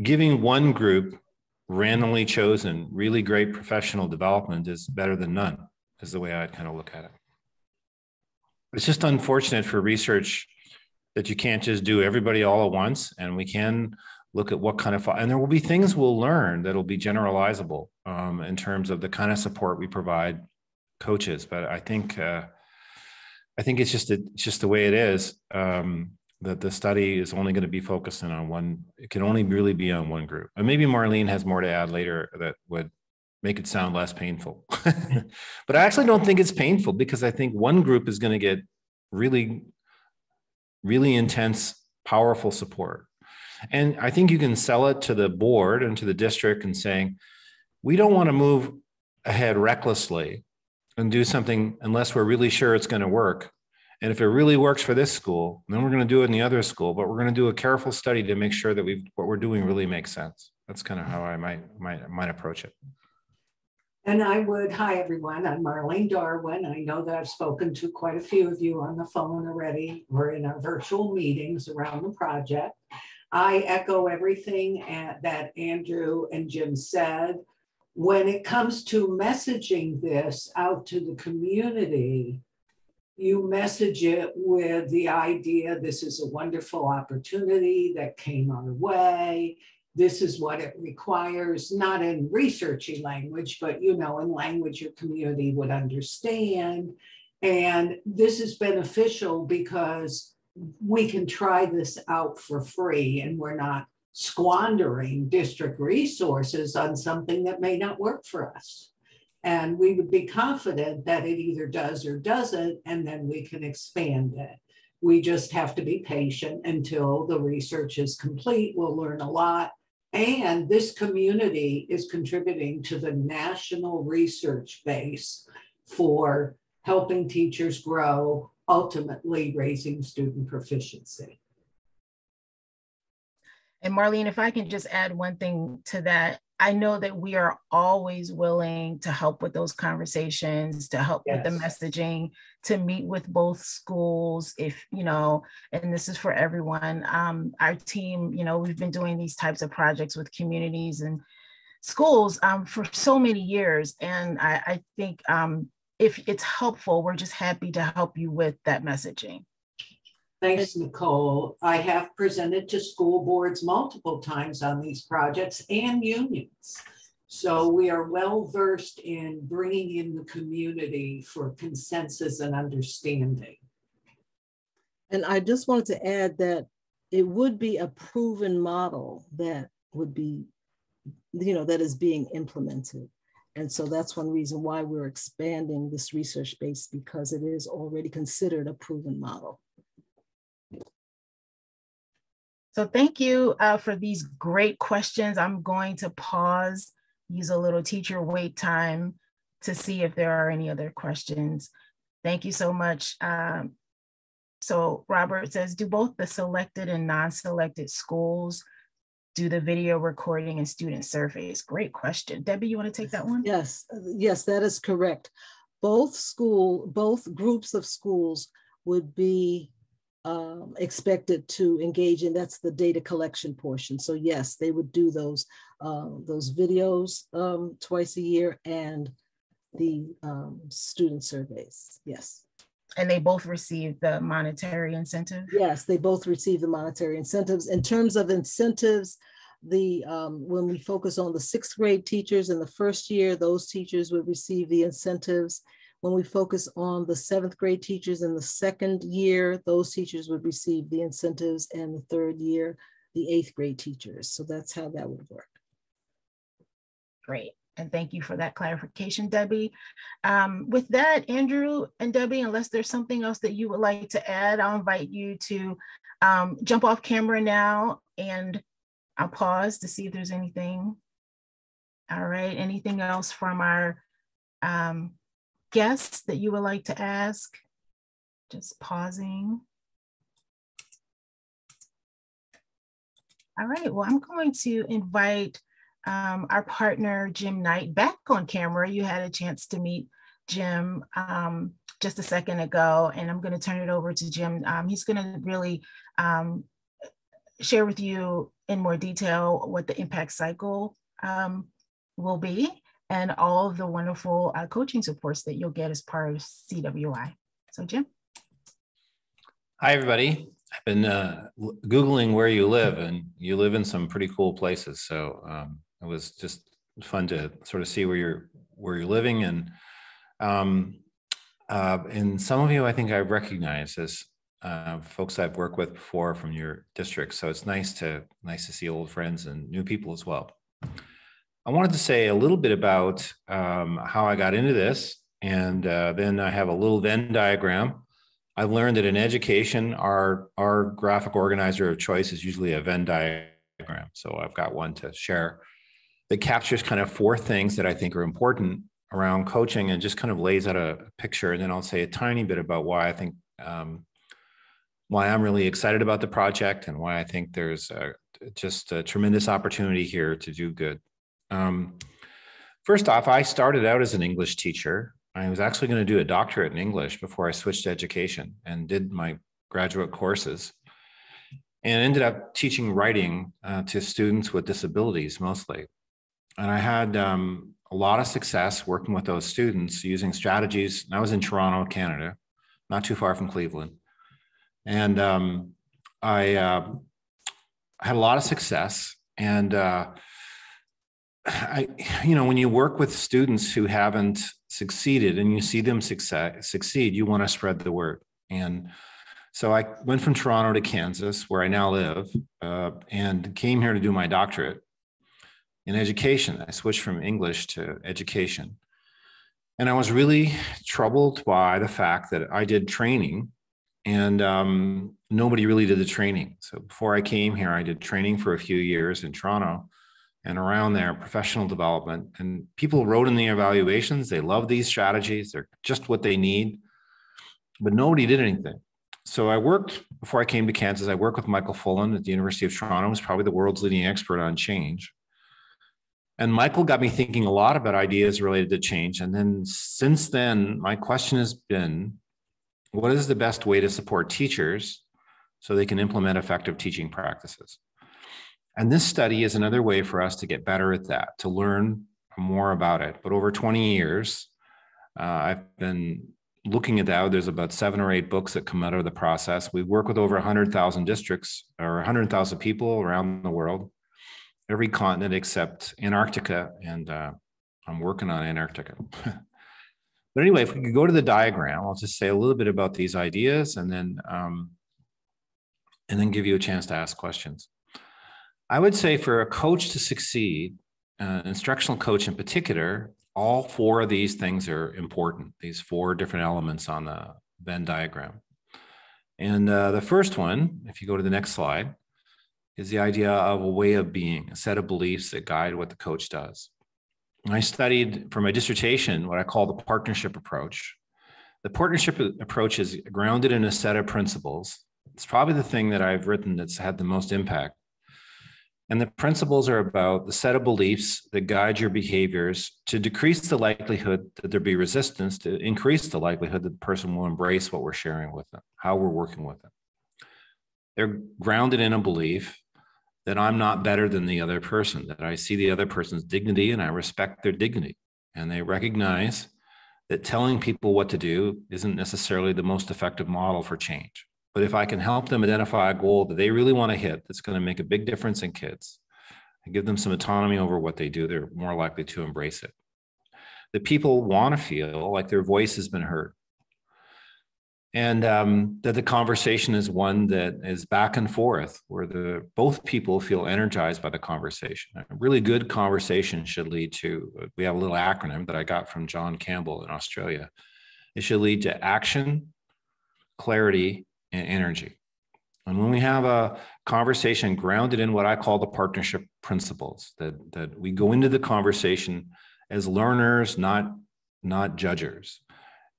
Speaker 6: giving one group randomly chosen really great professional development is better than none, is the way I'd kind of look at it. It's just unfortunate for research that you can't just do everybody all at once, and we can look at what kind of, and there will be things we'll learn that'll be generalizable in terms of the kind of support we provide coaches. But I think it's just the way it is, that the study is only going to be focusing on one. It can only really be on one group. And maybe Marlene has more to add later that would make it sound less painful. But I actually don't think it's painful, because I think one group is going to get really, really intense, powerful support. And I think you can sell it to the board and to the district and saying, we don't want to move ahead recklessly and do something unless we're really sure it's going to work. And if it really works for this school, then we're going to do it in the other school, but we're going to do a careful study to make sure that what we're doing really makes sense. That's kind of how I might approach it.
Speaker 7: And I would, hi everyone, I'm Marlene Darwin. I know that I've spoken to quite a few of you on the phone already or in our virtual meetings around the project. I echo everything that Andrew and Jim said. When it comes to messaging this out to the community, you message it with the idea, this is a wonderful opportunity that came our way. This is what it requires, not in researchy language, but in language your community would understand. And this is beneficial because we can try this out for free, and we're not squandering district resources on something that may not work for us. And we would be confident that it either does or doesn't, and then we can expand it. We just have to be patient until the research is complete. We'll learn a lot. And this community is contributing to the national research base for helping teachers grow, ultimately raising student proficiency.
Speaker 1: And Marlene, if I can just add one thing to that, I know that we are always willing to help with those conversations, to help with the messaging, to meet with both schools, if, and this is for everyone. Our team, we've been doing these types of projects with communities and schools for so many years. And I think if it's helpful, we're just happy to help you with that messaging.
Speaker 7: Thanks, Nicole. I have presented to school boards multiple times on these projects and unions. So we are well versed in bringing in the community for consensus and understanding.
Speaker 4: And I just wanted to add that it would be a proven model that would be, that is being implemented. And so that's one reason why we're expanding this research base, because it is already considered a proven model.
Speaker 1: So thank you for these great questions. I'm going to pause, use a little teacher wait time to see if there are any other questions. Thank you so much. So Robert says, do both the selected and non-selected schools do the video recording and student surveys? Great question. Debbie, you want to take that one?
Speaker 4: Yes, yes, that is correct. Both groups of schools would be expected to engage in, that's the data collection portion. So yes, they would do those videos twice a year and the student surveys, yes.
Speaker 1: And they both receive the monetary incentive?
Speaker 4: Yes, they both receive the monetary incentives. In terms of incentives, when we focus on the 6th grade teachers in the first year, those teachers would receive the incentives. When we focus on the 7th grade teachers in the 2nd year, those teachers would receive the incentives, and the 3rd year, the 8th grade teachers. So that's how that would work.
Speaker 1: Great. And thank you for that clarification, Debbie. With that, Andrew and Debbie, unless there's something else that you would like to add, I'll invite you to jump off camera now, and I'll pause to see if there's anything. All right, anything else from our guests that you would like to ask? Just pausing. All right, well, I'm going to invite our partner, Jim Knight, back on camera. You had a chance to meet Jim just a second ago, and I'm going to turn it over to Jim. He's going to really share with you in more detail what the impact cycle will be, and all of the wonderful coaching supports that you'll get as part of CWI. So Jim.
Speaker 6: Hi, everybody. I've been Googling where you live, and you live in some pretty cool places. So it was just fun to sort of see where you're living. And some of you, I think I've recognized as folks I've worked with before from your district. So it's nice to see old friends and new people as well. I wanted to say a little bit about how I got into this, and then I have a little Venn diagram. I've learned that in education, our graphic organizer of choice is usually a Venn diagram. So I've got one to share that captures kind of 4 things that I think are important around coaching, and just kind of lays out a picture. And then I'll say a tiny bit about why I think, why I'm really excited about the project, and why I think there's just a tremendous opportunity here to do good. First off, I started out as an English teacher. I was actually going to do a doctorate in English before I switched to education, and did my graduate courses, and ended up teaching writing to students with disabilities mostly. And I had a lot of success working with those students using strategies. And I was in Toronto, Canada, not too far from Cleveland. And I had a lot of success. And when you work with students who haven't succeeded and you see them succeed, you want to spread the word. And so I went from Toronto to Kansas, where I now live, and came here to do my doctorate in education. I switched from English to education. And I was really troubled by the fact that I did training, and nobody really did the training. So before I came here, I did training for a few years in Toronto, and around there, professional development. And people wrote in the evaluations, they love these strategies, they're just what they need, but nobody did anything. So I worked, before I came to Kansas, I worked with Michael Fullen at the University of Toronto, who's probably the world's leading expert on change. And Michael got me thinking a lot about ideas related to change. And then since then, my question has been, what is the best way to support teachers so they can implement effective teaching practices? And this study is another way for us to get better at that, to learn more about it. But over 20 years, I've been looking at that. There's about 7 or 8 books that come out of the process. We work with over 100,000 districts, or 100,000 people around the world, every continent except Antarctica. And I'm working on Antarctica. But anyway, if we could go to the diagram, I'll just say a little bit about these ideas, and then give you a chance to ask questions. I would say for a coach to succeed, an instructional coach in particular, all 4 of these things are important, these 4 different elements on the Venn diagram. And the first one, if you go to the next slide, is the idea of a way of being, a set of beliefs that guide what the coach does. I studied for my dissertation what I call the partnership approach. The partnership approach is grounded in a set of principles. It's probably the thing that I've written that's had the most impact. And the principles are about the set of beliefs that guide your behaviors to decrease the likelihood that there be resistance, to increase the likelihood that the person will embrace what we're sharing with them, how we're working with them. They're grounded in a belief that I'm not better than the other person, that I see the other person's dignity and I respect their dignity. And they recognize that telling people what to do isn't necessarily the most effective model for change. But if I can help them identify a goal that they really want to hit, that's going to make a big difference in kids, and give them some autonomy over what they do, they're more likely to embrace it. That people want to feel like their voice has been heard. And that the conversation is one that is back and forth, where both people feel energized by the conversation. A really good conversation should lead to, we have a little acronym that I got from John Campbell in Australia. It should lead to action, clarity, and energy. And when we have a conversation grounded in what I call the partnership principles, that we go into the conversation as learners, not judgers,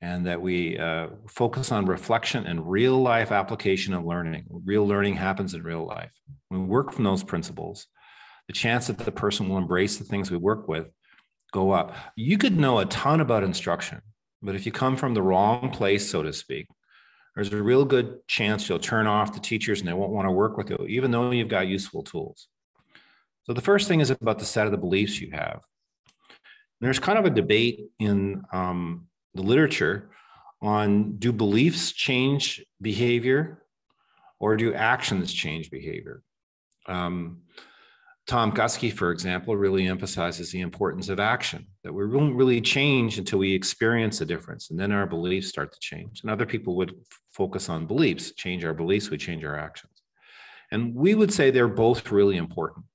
Speaker 6: and that we focus on reflection and real life application of learning. Real learning happens in real life. When we work from those principles, the chance that the person will embrace the things we work with go up. You could know a ton about instruction, but if you come from the wrong place, so to speak, there's a real good chance you'll turn off the teachers and they won't want to work with you, even though you've got useful tools. So the first thing is about the set of the beliefs you have. There's kind of a debate in the literature on, do beliefs change behavior or do actions change behavior? Tom Guskey, for example, really emphasizes the importance of action, that we won't really change until we experience a difference, and then our beliefs start to change. And other people would focus on beliefs, change our beliefs, we change our actions. And we would say they're both really important.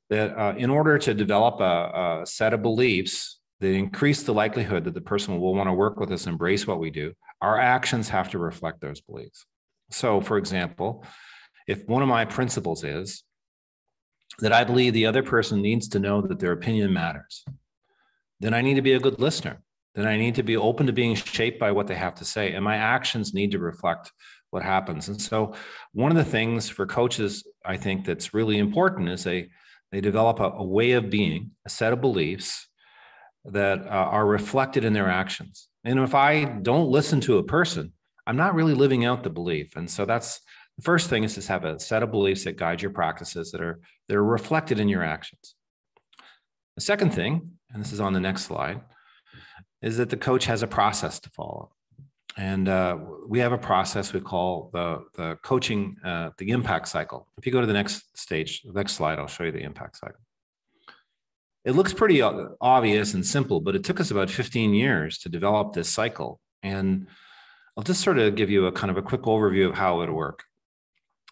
Speaker 6: That in order to develop a set of beliefs that increase the likelihood that the person will want to work with us, embrace what we do, our actions have to reflect those beliefs. So, for example, if one of my principles is that I believe the other person needs to know that their opinion matters, then I need to be a good listener. Then I need to be open to being shaped by what they have to say. And my actions need to reflect what happens. And so one of the things for coaches, I think that's really important is they develop a way of being, a set of beliefs that are reflected in their actions. And if I don't listen to a person, I'm not really living out the belief. And so that's the first thing, is to have a set of beliefs that guide your practices that are reflected in your actions. The second thing, and this is on the next slide, is that the coach has a process to follow. And we have a process we call the coaching, the impact cycle. If you go to the next stage, the next slide, I'll show you the impact cycle. It looks pretty obvious and simple, but it took us about 15 years to develop this cycle. And I'll just sort of give you a kind of a quick overview of how it would work.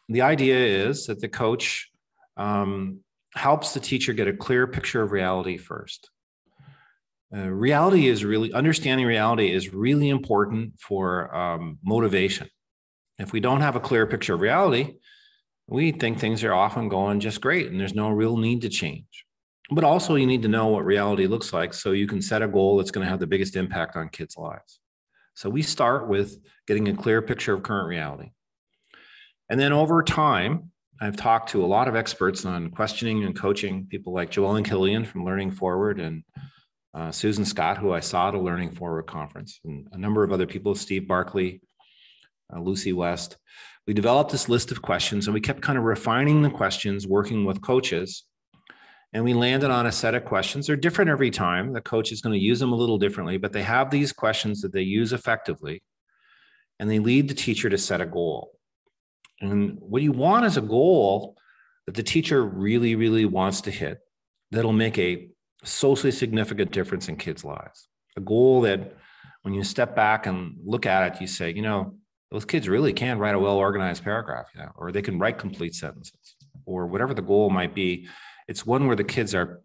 Speaker 6: The idea is that the coach helps the teacher get a clear picture of reality first. Understanding reality is really important for motivation. If we don't have a clear picture of reality, we think things are often going just great and there's no real need to change. But also you need to know what reality looks like so you can set a goal that's going to have the biggest impact on kids' lives. So we start with getting a clear picture of current reality. And then over time, I've talked to a lot of experts on questioning and coaching, people like Joellen Killian from Learning Forward and Susan Scott, who I saw at a Learning Forward conference, and a number of other people, Steve Barkley, Lucy West. We developed this list of questions and we kept kind of refining the questions, working with coaches. And we landed on a set of questions. They're different every time. The coach is going to use them a little differently, but they have these questions that they use effectively, and they lead the teacher to set a goal. And what you want is a goal that the teacher really, really wants to hit, that'll make a socially significant difference in kids' lives. A goal that when you step back and look at it, you say, you know, those kids really can write a well-organized paragraph, you know, or they can write complete sentences, or whatever the goal might be. It's one where the kids are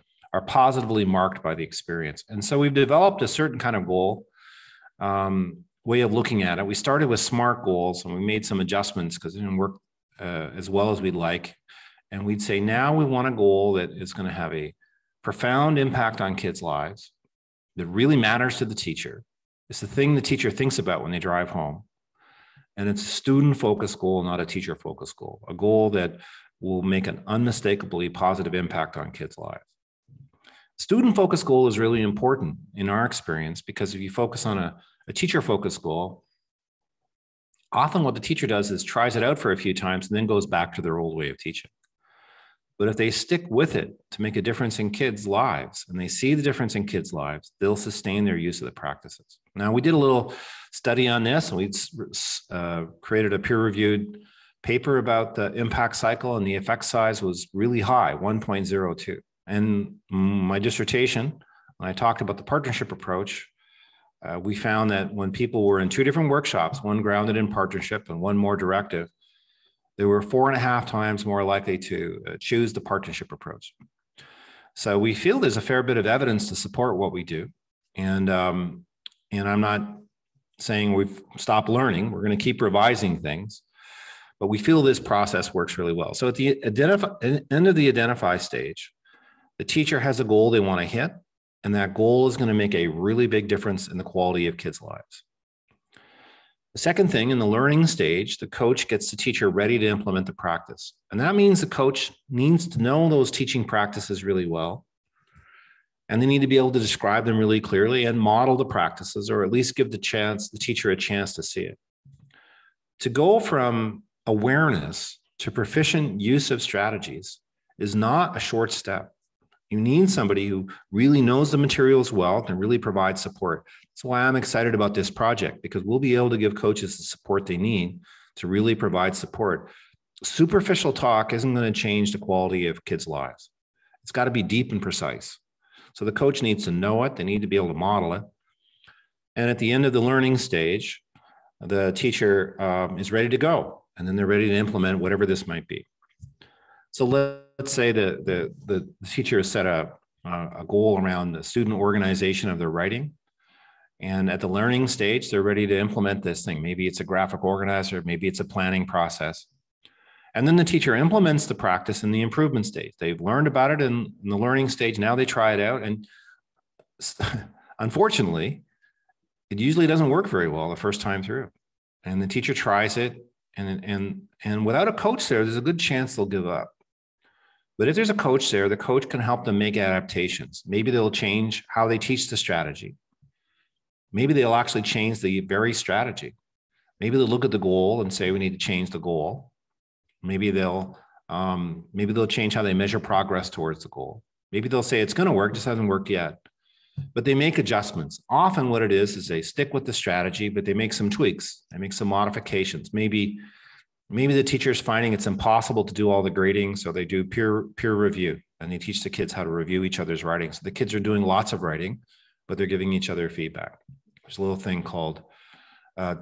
Speaker 6: positively marked by the experience. And so we've developed a certain kind of goal way of looking at it. We started with SMART goals and we made some adjustments because it didn't work as well as we'd like. And we'd say, now we want a goal that is going to have a profound impact on kids' lives, that really matters to the teacher. It's the thing the teacher thinks about when they drive home. And it's a student-focused goal, not a teacher-focused goal. A goal that will make an unmistakably positive impact on kids' lives. Student-focused goal is really important in our experience, because if you focus on a teacher-focused goal, often what the teacher does is tries it out for a few times and then goes back to their old way of teaching. But if they stick with it to make a difference in kids' lives, and they see the difference in kids' lives, they'll sustain their use of the practices. Now, we did a little study on this, and we created a peer-reviewed paper about the impact cycle, and the effect size was really high, 1.02. And my dissertation, when I talked about the partnership approach, we found that when people were in two different workshops, one grounded in partnership and one more directive, they were 4.5 times more likely to choose the partnership approach. So we feel there's a fair bit of evidence to support what we do. And I'm not saying we've stopped learning. We're going to keep revising things, but we feel this process works really well. So at the end of the identify stage, the teacher has a goal they want to hit, and that goal is going to make a really big difference in the quality of kids' lives. The second thing, in the learning stage, the coach gets the teacher ready to implement the practice. And that means the coach needs to know those teaching practices really well. And they need to be able to describe them really clearly and model the practices, or at least give the teacher a chance to see it. To go from awareness to proficient use of strategies is not a short step. You need somebody who really knows the materials well and really provides support. That's why I'm excited about this project, because we'll be able to give coaches the support they need to really provide support. Superficial talk isn't going to change the quality of kids' lives. It's got to be deep and precise. So the coach needs to know it. They need to be able to model it. And at the end of the learning stage, the teacher is ready to go, and then they're ready to implement whatever this might be. So let's say the teacher has set a goal around the student organization of their writing. And at the learning stage, they're ready to implement this thing. Maybe it's a graphic organizer, maybe it's a planning process. And then the teacher implements the practice in the improvement stage. They've learned about it in the learning stage. Now they try it out. And unfortunately, it usually doesn't work very well the first time through. And the teacher tries it. And without a coach there's a good chance they'll give up. But if there's a coach there, the coach can help them make adaptations. Maybe they'll change how they teach the strategy. Maybe they'll actually change the very strategy. Maybe they'll look at the goal and say, we need to change the goal. Maybe they'll change how they measure progress towards the goal. Maybe they'll say it's going to work, just hasn't worked yet. But they make adjustments. Often what it is they stick with the strategy, but they make some tweaks. They make some modifications. Maybe the teacher's finding it's impossible to do all the grading, so they do peer review, and they teach the kids how to review each other's writing. So the kids are doing lots of writing, but they're giving each other feedback. There's a little thing called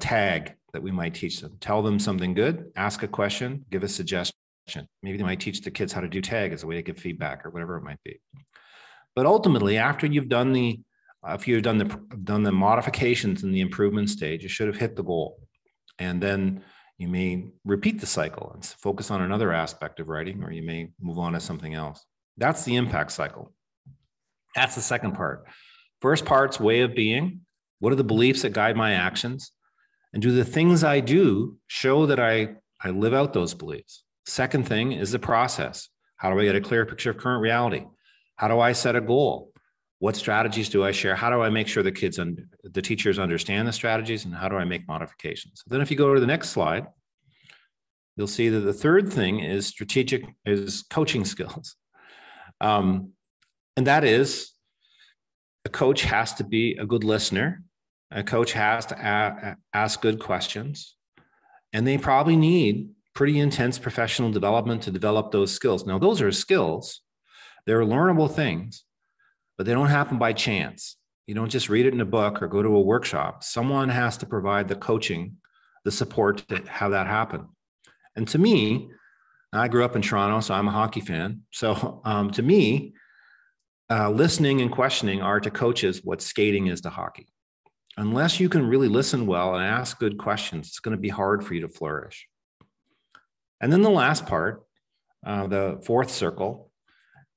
Speaker 6: tag that we might teach them. Tell them something good, ask a question, give a suggestion. Maybe they might teach the kids how to do tag as a way to give feedback, or whatever it might be. But ultimately, after you've done if you've done the modifications in the improvement stage, you should have hit the goal. And then you may repeat the cycle and focus on another aspect of writing, or you may move on to something else. That's the impact cycle. That's the second part. First part's way of being. What are the beliefs that guide my actions? And do the things I do show that I live out those beliefs? Second thing is the process. How do I get a clear picture of current reality? How do I set a goal? What strategies do I share? How do I make sure the kids and the teachers understand the strategies, and how do I make modifications? Then if you go to the next slide, you'll see that the third thing is coaching skills. And that is, a coach has to be a good listener. A coach has to ask good questions, and they probably need pretty intense professional development to develop those skills. Now, those are skills. They're learnable things, but they don't happen by chance. You don't just read it in a book or go to a workshop. Someone has to provide the coaching, the support to have that happen. And to me, I grew up in Toronto, so I'm a hockey fan. So to me, listening and questioning are to coaches what skating is to hockey. Unless you can really listen well and ask good questions, it's going to be hard for you to flourish. And then the last part, the fourth circle,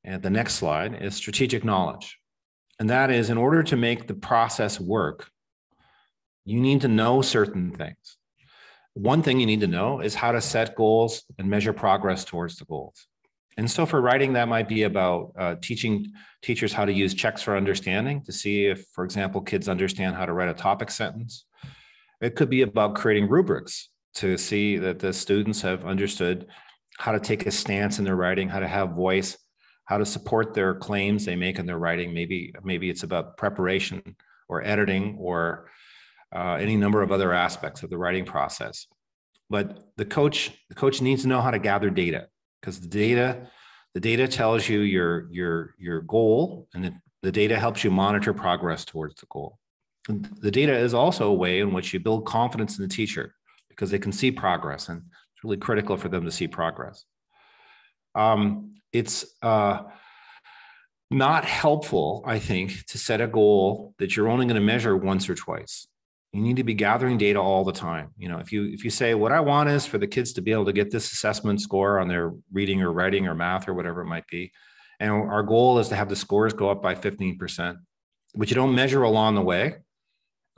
Speaker 6: and the next slide, is strategic knowledge. And that is, in order to make the process work, you need to know certain things. one thing you need to know is how to set goals and measure progress towards the goals. And so for writing, that might be about teaching teachers how to use checks for understanding to see if, for example, kids understand how to write a topic sentence. It could be about creating rubrics to see that the students have understood how to take a stance in their writing, how to have voice, how to support their claims they make in their writing. Maybe it's about preparation or editing or any number of other aspects of the writing process. But the coach needs to know how to gather data, because the data tells you your goal, and the data helps you monitor progress towards the goal. And the data is also a way in which you build confidence in the teacher, because they can see progress, and it's really critical for them to see progress. It's not helpful, I think, to set a goal that you're only going to measure once or twice. You need to be gathering data all the time. You know, if you say, what I want is for the kids to be able to get this assessment score on their reading or writing or math or whatever it might be, and our goal is to have the scores go up by 15%, but you don't measure along the way,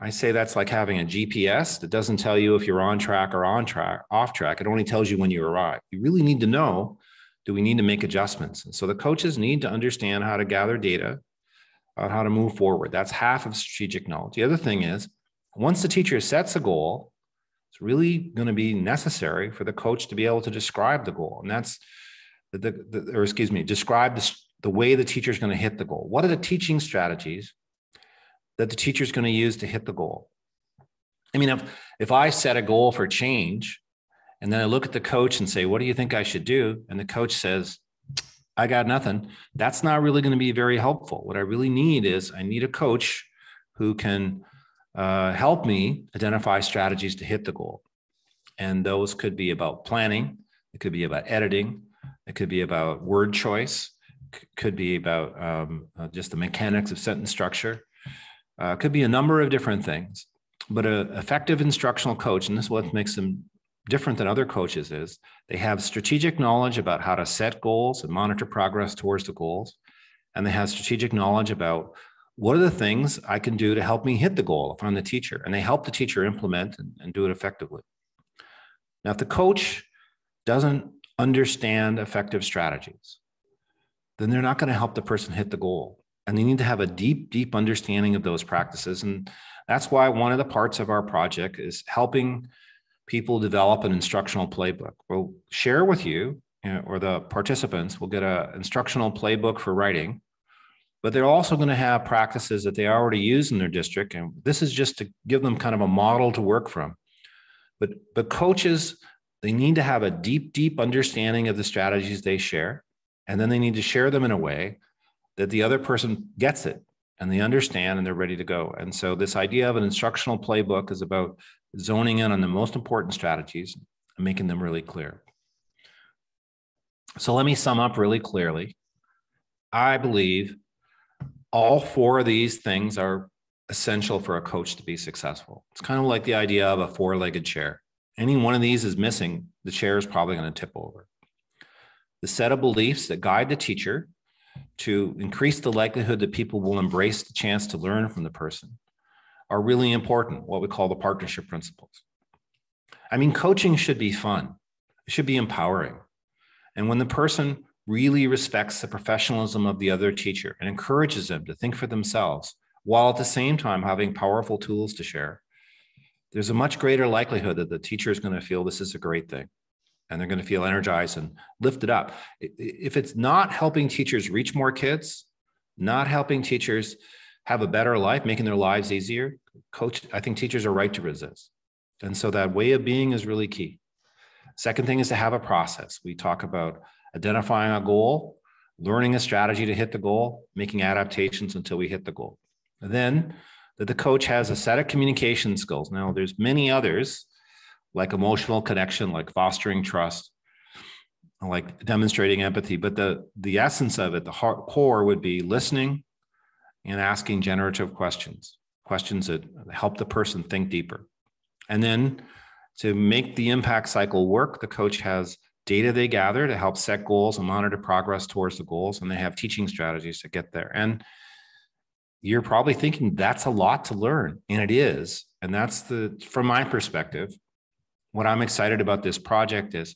Speaker 6: I say that's like having a GPS that doesn't tell you if you're on track or off track. It only tells you when you arrive. You really need to know, do we need to make adjustments? And so the coaches need to understand how to gather data on how to move forward. That's half of strategic knowledge. The other thing is, once the teacher sets a goal, it's really going to be necessary for the coach to be able to describe the goal. And that's describe the way the teacher is going to hit the goal. What are the teaching strategies that the teacher is going to use to hit the goal? I mean, if I set a goal for change and then I look at the coach and say, what do you think I should do? And the coach says, I got nothing. That's not really going to be very helpful. What I really need is I need a coach who can help me identify strategies to hit the goal. And those could be about planning. It could be about editing. It could be about word choice. Could be about just the mechanics of sentence structure. Could be a number of different things. But an effective instructional coach, and this is what makes them different than other coaches, is they have strategic knowledge about how to set goals and monitor progress towards the goals. And they have strategic knowledge about what are the things I can do to help me hit the goal if I'm the teacher, and they help the teacher implement and do it effectively. Now, if the coach doesn't understand effective strategies, then they're not going to help the person hit the goal. And they need to have a deep, deep understanding of those practices. And that's why one of the parts of our project is helping people develop an instructional playbook. We'll share with you, or the participants will get an instructional playbook for writing, but they're also going to have practices that they already use in their district. And this is just to give them kind of a model to work from. But coaches, they need to have a deep, deep understanding of the strategies they share. And then they need to share them in a way that the other person gets it and they understand and they're ready to go. And so this idea of an instructional playbook is about zoning in on the most important strategies and making them really clear. So let me sum up really clearly. I believe all four of these things are essential for a coach to be successful. It's kind of like the idea of a four-legged chair. Any one of these is missing, the chair is probably going to tip over. The set of beliefs that guide the teacher to increase the likelihood that people will embrace the chance to learn from the person are really important, what we call the partnership principles. I mean, coaching should be fun. It should be empowering. And when the person really respects the professionalism of the other teacher and encourages them to think for themselves, while at the same time having powerful tools to share, there's a much greater likelihood that the teacher is going to feel this is a great thing. And they're going to feel energized and lifted up. If it's not helping teachers reach more kids, not helping teachers have a better life, making their lives easier, I think teachers are right to resist. And so that way of being is really key. Second thing is to have a process. We talk about identifying a goal, learning a strategy to hit the goal, making adaptations until we hit the goal. And then that the coach has a set of communication skills. Now, there's many others, like emotional connection, like fostering trust, like demonstrating empathy. But the essence of it, the core would be listening and asking generative questions that help the person think deeper. And then to make the impact cycle work, the coach has data they gather to help set goals and monitor progress towards the goals. And they have teaching strategies to get there. And you're probably thinking that's a lot to learn. And it is. And that's from my perspective, what I'm excited about this project is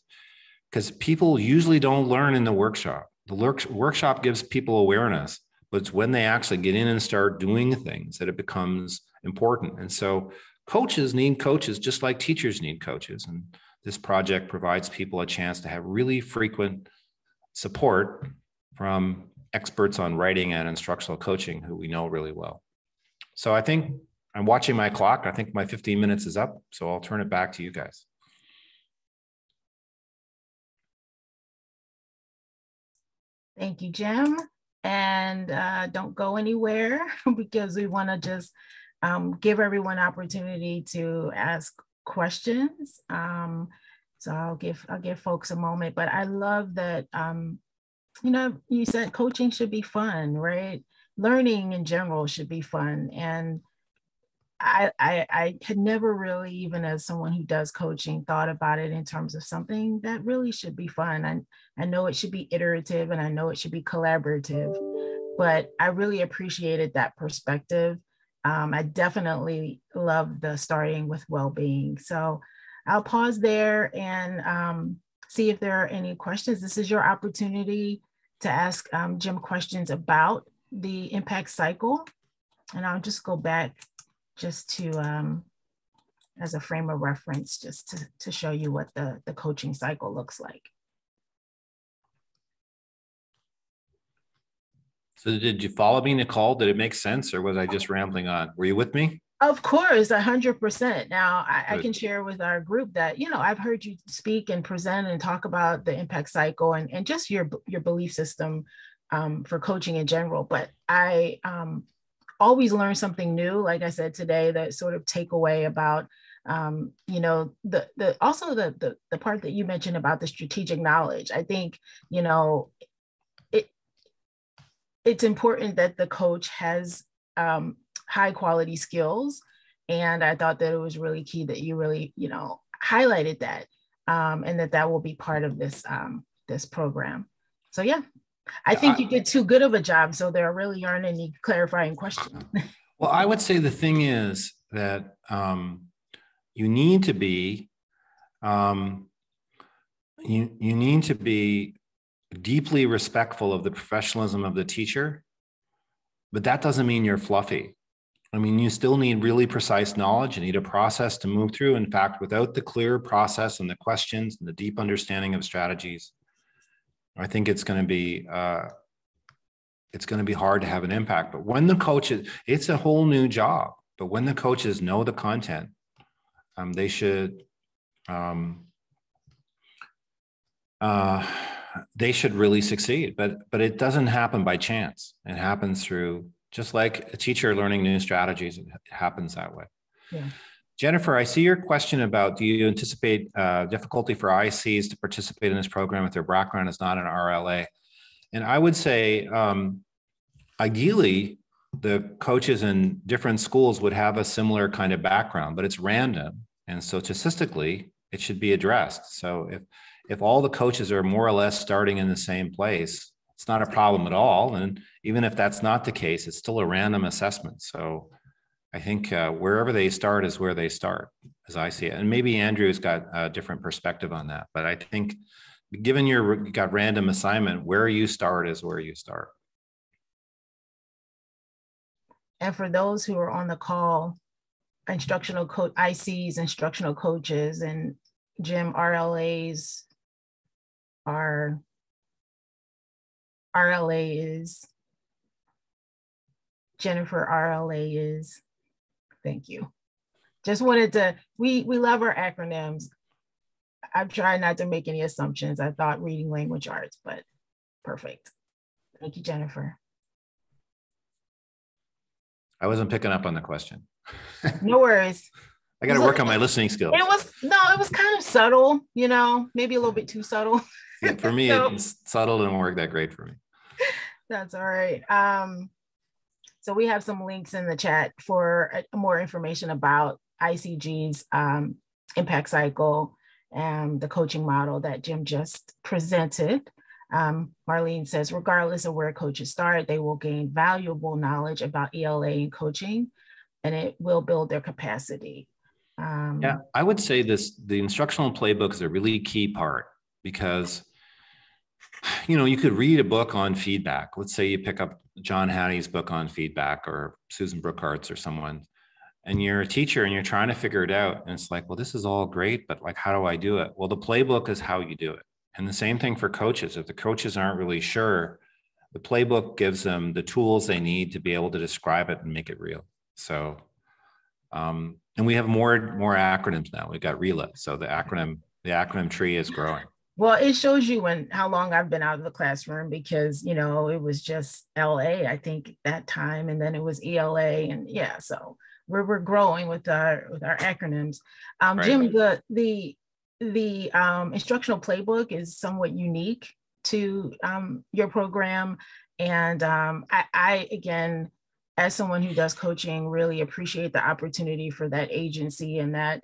Speaker 6: because people usually don't learn in the workshop. The workshop gives people awareness, but it's when they actually get in and start doing things that it becomes important. And so coaches need coaches just like teachers need coaches. And this project provides people a chance to have really frequent support from experts on writing and instructional coaching who we know really well. So I think I'm watching my clock. I think my 15 minutes is up, so I'll turn it back to you guys.
Speaker 1: Thank you, Jim. And don't go anywhere because we want to just give everyone opportunity to ask questions. So I'll give folks a moment, but I love that, you know, you said coaching should be fun, right? Learning in general should be fun. And I had never really, even as someone who does coaching, thought about it in terms of something that really should be fun. I know it should be iterative and I know it should be collaborative, but I really appreciated that perspective. I definitely love the starting with well-being. So I'll pause there and see if there are any questions. This is your opportunity to ask Jim questions about the impact cycle. And I'll just go back just to, as a frame of reference, just to show you what the coaching cycle looks like.
Speaker 6: So did you follow me, Nicole? Did it make sense or was I just rambling on? Were you with me?
Speaker 1: Of course, 100%. Now, I can share with our group that, you know, I've heard you speak and present and talk about the impact cycle and just your belief system for coaching in general. But I always learn something new, like I said today, that sort of takeaway about, you know, also the part that you mentioned about the strategic knowledge. I think, you know, it's important that the coach has high quality skills. And I thought that it was really key that you really, you know, highlighted that and that will be part of this, this program. So yeah, I think you did too good of a job. So there really aren't any clarifying questions.
Speaker 6: Well, I would say the thing is that you need to be, you need to be deeply respectful of the professionalism of the teacher, but that doesn't mean you're fluffy. I mean, you still need really precise knowledge. You need a process to move through. In fact, without the clear process and the questions and the deep understanding of strategies, I think it's going to be hard to have an impact. But when the coaches, it's a whole new job. But when the coaches know the content, they should really succeed. But it doesn't happen by chance. It happens through, just like a teacher learning new strategies, it happens that way.
Speaker 1: Yeah.
Speaker 6: Jennifer, I see your question about, do you anticipate difficulty for ICs to participate in this program if their background is not an RLA? And I would say, ideally, the coaches in different schools would have a similar kind of background, but it's random. And so statistically, it should be addressed. So if all the coaches are more or less starting in the same place, it's not a problem at all. And even if that's not the case, it's still a random assessment. So I think wherever they start is where they start, as I see it. And maybe Andrew's got a different perspective on that. But I think given you got random assignment, where you start is where you start.
Speaker 1: And for those who are on the call, instructional coach, ICs, instructional coaches, and Jim, RLAs are, RLA is, Jennifer, RLA is. Thank you. Just wanted to, we love our acronyms. I've tried not to make any assumptions. I thought reading language arts, but perfect. Thank you, Jennifer.
Speaker 6: I wasn't picking up on the question.
Speaker 1: No worries.
Speaker 6: I got to work on my listening skills.
Speaker 1: It was kind of subtle, you know, maybe a little bit too subtle.
Speaker 6: Yeah, for me, so, it's subtle and work that great for me. That's
Speaker 1: all right. So we have some links in the chat for more information about ICG's impact cycle and the coaching model that Jim just presented. Marlene says, regardless of where coaches start, they will gain valuable knowledge about ELA and coaching, and it will build their capacity.
Speaker 6: Yeah, I wowould say the instructional playbook is a really key part because, you could read a book on feedback. Let's say you pick up John Hattie's book on feedback or Susan Brookhart's or someone, and you're a teacher and you're trying to figure it out. And it's like, well, this is all great, but like, how do I do it? Well, the playbook is how you do it. And the same thing for coaches. If the coaches aren't really sure, the playbook gives them the tools they need to be able to describe it and make it real. So, and we have more acronyms now. We've got RELA. So the acronym tree is growing.
Speaker 1: Well, it shows you how long I've been out of the classroom because, it was just LA, I think that time. And then it was ELA and yeah, so we're growing with our acronyms.
Speaker 3: Right.
Speaker 1: Jim, the instructional playbook is somewhat unique to your program. And I, again, as someone who does coaching, really appreciate the opportunity for that agency and that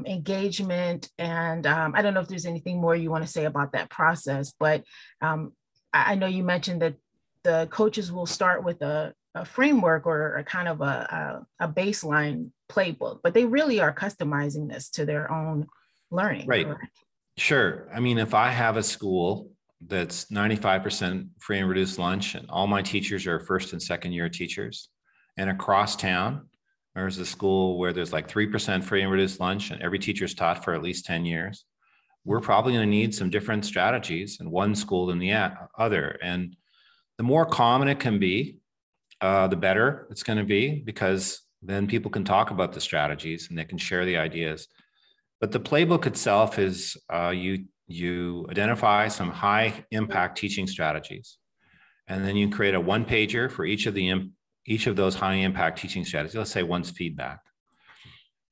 Speaker 1: engagement. And I don't know if there's anything more you want to say about that process, but I know you mentioned that the coaches will start with a framework or a kind of a baseline playbook, but they really are customizing this to their own learning.
Speaker 6: Right.
Speaker 1: Correct?
Speaker 6: Sure. I mean, if I have a school that's 95% free and reduced lunch and all my teachers are first and second year teachers, and across town, there's a school where there's like 3% free and reduced lunch and every teacher's taught for at least 10 years, we're probably going to need some different strategies in one school than the other. And the more common it can be, the better it's going to be, because then people can talk about the strategies and they can share the ideas. But the playbook itself is you identify some high impact teaching strategies, and then you create a one-pager for each of those high impact teaching strategies. Let's say one's feedback.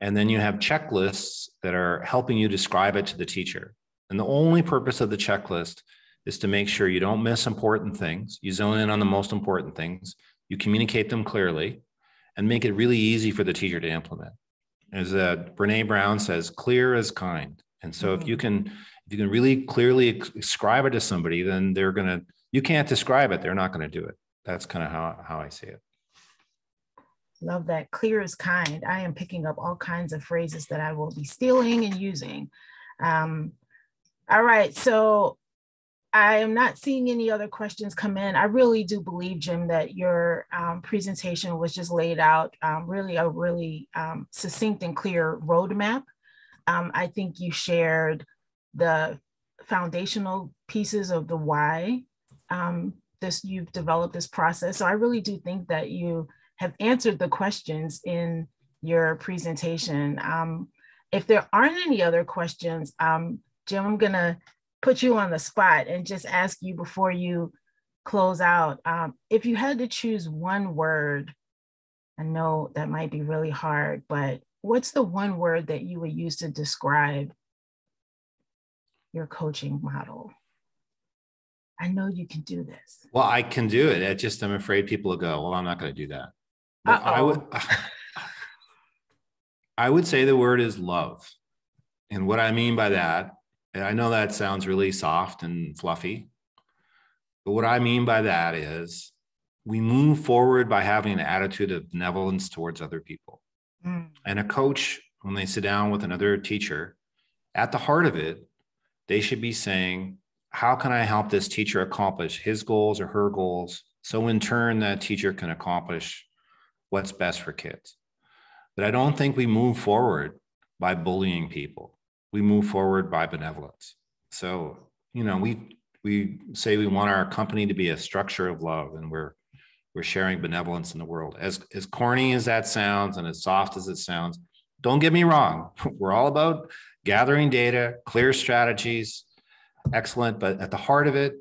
Speaker 6: And then you have checklists that are helping you describe it to the teacher. And the only purpose of the checklist is to make sure you don't miss important things. You zone in on the most important things. You communicate them clearly and make it really easy for the teacher to implement. As Brene Brown says, clear as kind. And so if you can really clearly describe it to somebody, then you can't describe it, they're not going to do it. That's kind of how I see it.
Speaker 1: Love that. Clear as kind. I am picking up all kinds of phrases that I will be stealing and using. All right. So I am not seeing any other questions come in. I really do believe, Jim, that your presentation was just laid out really succinct and clear roadmap. I think you shared the foundational pieces of the why you've developed this process. So I really do think that you have answered the questions in your presentation. If there aren't any other questions, Jim, I'm gonna put you on the spot and just ask you before you close out, if you had to choose one word, I know that might be really hard, but what's the one word that you would use to describe your coaching model? I know you can do this.
Speaker 6: Well, I can do it. I'm afraid people will go, well, I'm not going to do that. I would say the word is love. And what I mean by that, and I know that sounds really soft and fluffy, but what I mean by that is we move forward by having an attitude of benevolence towards other people. And a coach, when they sit down with another teacher, at the heart of it, they should be saying, how can I help this teacher accomplish his goals or her goals? So in turn, that teacher can accomplish what's best for kids. But I don't think we move forward by bullying people. We move forward by benevolence. So, we say we want our company to be a structure of love, and we're sharing benevolence in the world. As corny as that sounds and as soft as it sounds, don't get me wrong. We're all about gathering data, clear strategies, excellent. But at the heart of it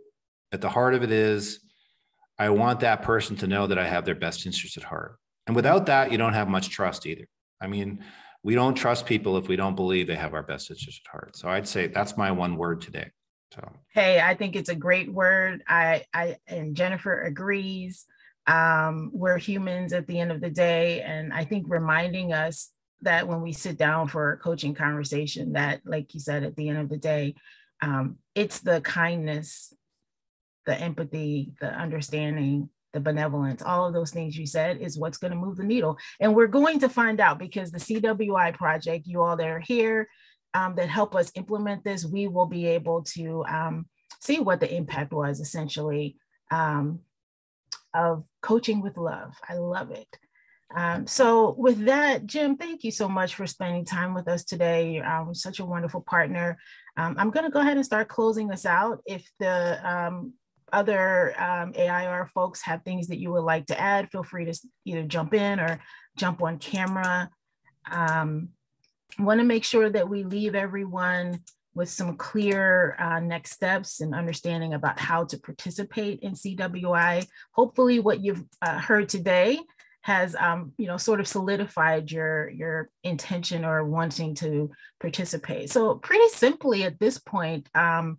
Speaker 6: is, I want that person to know that I have their best interest at heart. And without that, you don't have much trust either. I mean, we don't trust people if we don't believe they have our best interest at heart. So I'd say that's my one word today. So,
Speaker 1: hey, I think it's a great word. And Jennifer agrees. We're humans at the end of the day. And I think reminding us that when we sit down for a coaching conversation, that, like you said, at the end of the day, it's the kindness, the empathy, the understanding the benevolence, all of those things you said is what's going to move the needle. And we're going to find out, because the CWI project, you all that are here that help us implement this, we will be able to see what the impact was essentially of coaching with love. I love it. So with that, Jim, thank you so much for spending time with us today. You're such a wonderful partner. I'm going to go ahead and start closing us out. If the other AIR folks have things that you would like to add, feel free to either jump in or jump on camera. Want to make sure that we leave everyone with some clear next steps and understanding about how to participate in CWI. Hopefully what you've heard today has sort of solidified your intention or wanting to participate. So pretty simply at this point, Marlene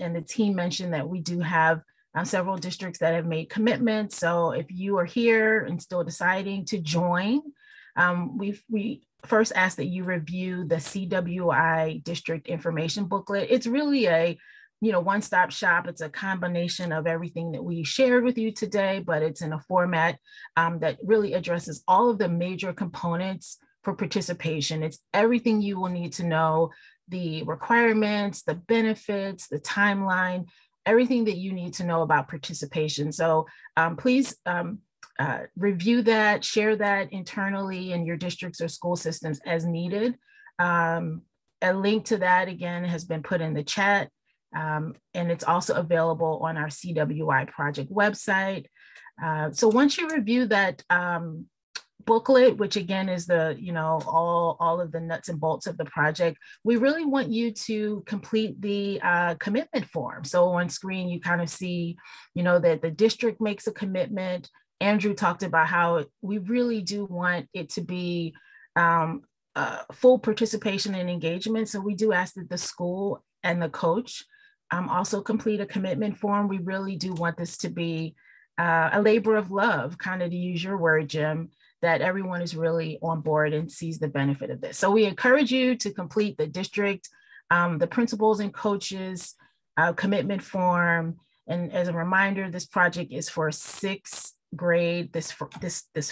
Speaker 1: and the team mentioned that we do have several districts that have made commitments. So if you are here and still deciding to join, we first ask that you review the CWI District Information Booklet. It's really a one-stop shop. It's a combination of everything that we shared with you today, but it's in a format that really addresses all of the major components for participation. It's everything you will need to know, the requirements, the benefits, the timeline, everything that you need to know about participation. So please review that, share that internally in your districts or school systems as needed. A link to that, again, has been put in the chat. And it's also available on our CWI project website. So once you review that booklet, which again is the, all of the nuts and bolts of the project, we really want you to complete the commitment form. So on screen, you kind of see, that the district makes a commitment. Andrew talked about how we really do want it to be full participation and engagement. So we do ask that the school and the coach also complete a commitment form. We really do want this to be a labor of love, kind of to use your word, Jim, that everyone is really on board and sees the benefit of this. So we encourage you to complete the district, the principals and coaches commitment form. And as a reminder, this project is for 6th grade, this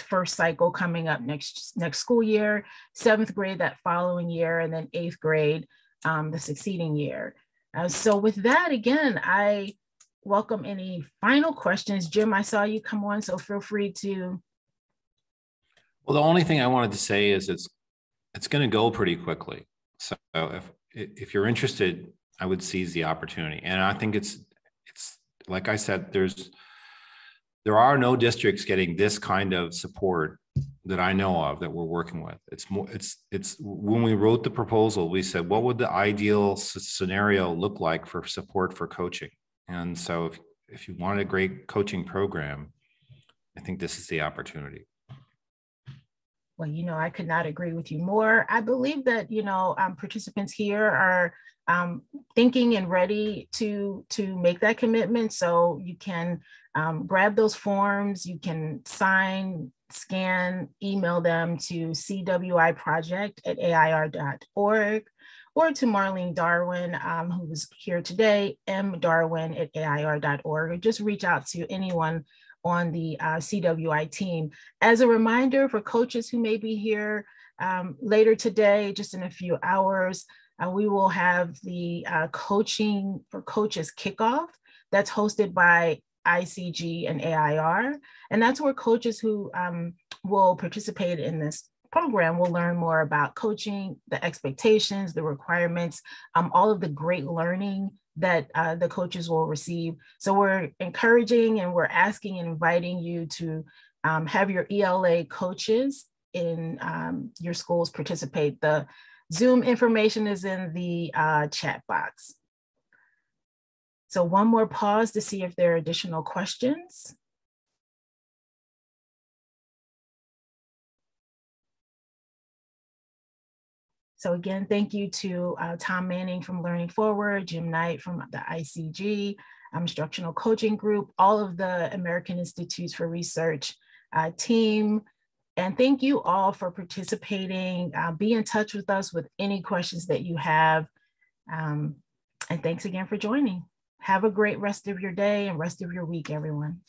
Speaker 1: first cycle coming up next school year, 7th grade that following year, and then 8th grade the succeeding year. So with that, again, I welcome any final questions. Jim, I saw you come on, so feel free to.
Speaker 6: Well, the only thing I wanted to say is it's going to go pretty quickly. So if you're interested, I would seize the opportunity. And I think it's like I said, there are no districts getting this kind of support that I know of that we're working with. It's when we wrote the proposal, we said, what would the ideal scenario look like for support for coaching? And so if you want a great coaching program, I think this is the opportunity.
Speaker 1: Well, I could not agree with you more. I believe that, participants here are thinking and ready to make that commitment. So you can grab those forms, you can sign, scan, email them to cwiproject@air.org, or to Marlene Darwin, who's here today, mdarwin@air.org, or just reach out to anyone on the CWI team. As a reminder for coaches who may be here later today, just in a few hours, we will have the Coaching for Coaches kickoff that's hosted by ICG and AIR. And that's where coaches who will participate in this program will learn more about coaching, the expectations, the requirements, all of the great learning that the coaches will receive. So we're encouraging and we're asking and inviting you to have your ELA coaches in your schools participate. The Zoom information is in the chat box. So one more pause to see if there are additional questions. So again, thank you to Tom Manning from Learning Forward, Jim Knight from the ICG, Instructional Coaching Group, all of the American Institutes for Research team. And thank you all for participating. Be in touch with us with any questions that you have. And thanks again for joining. Have a great rest of your day and rest of your week, everyone.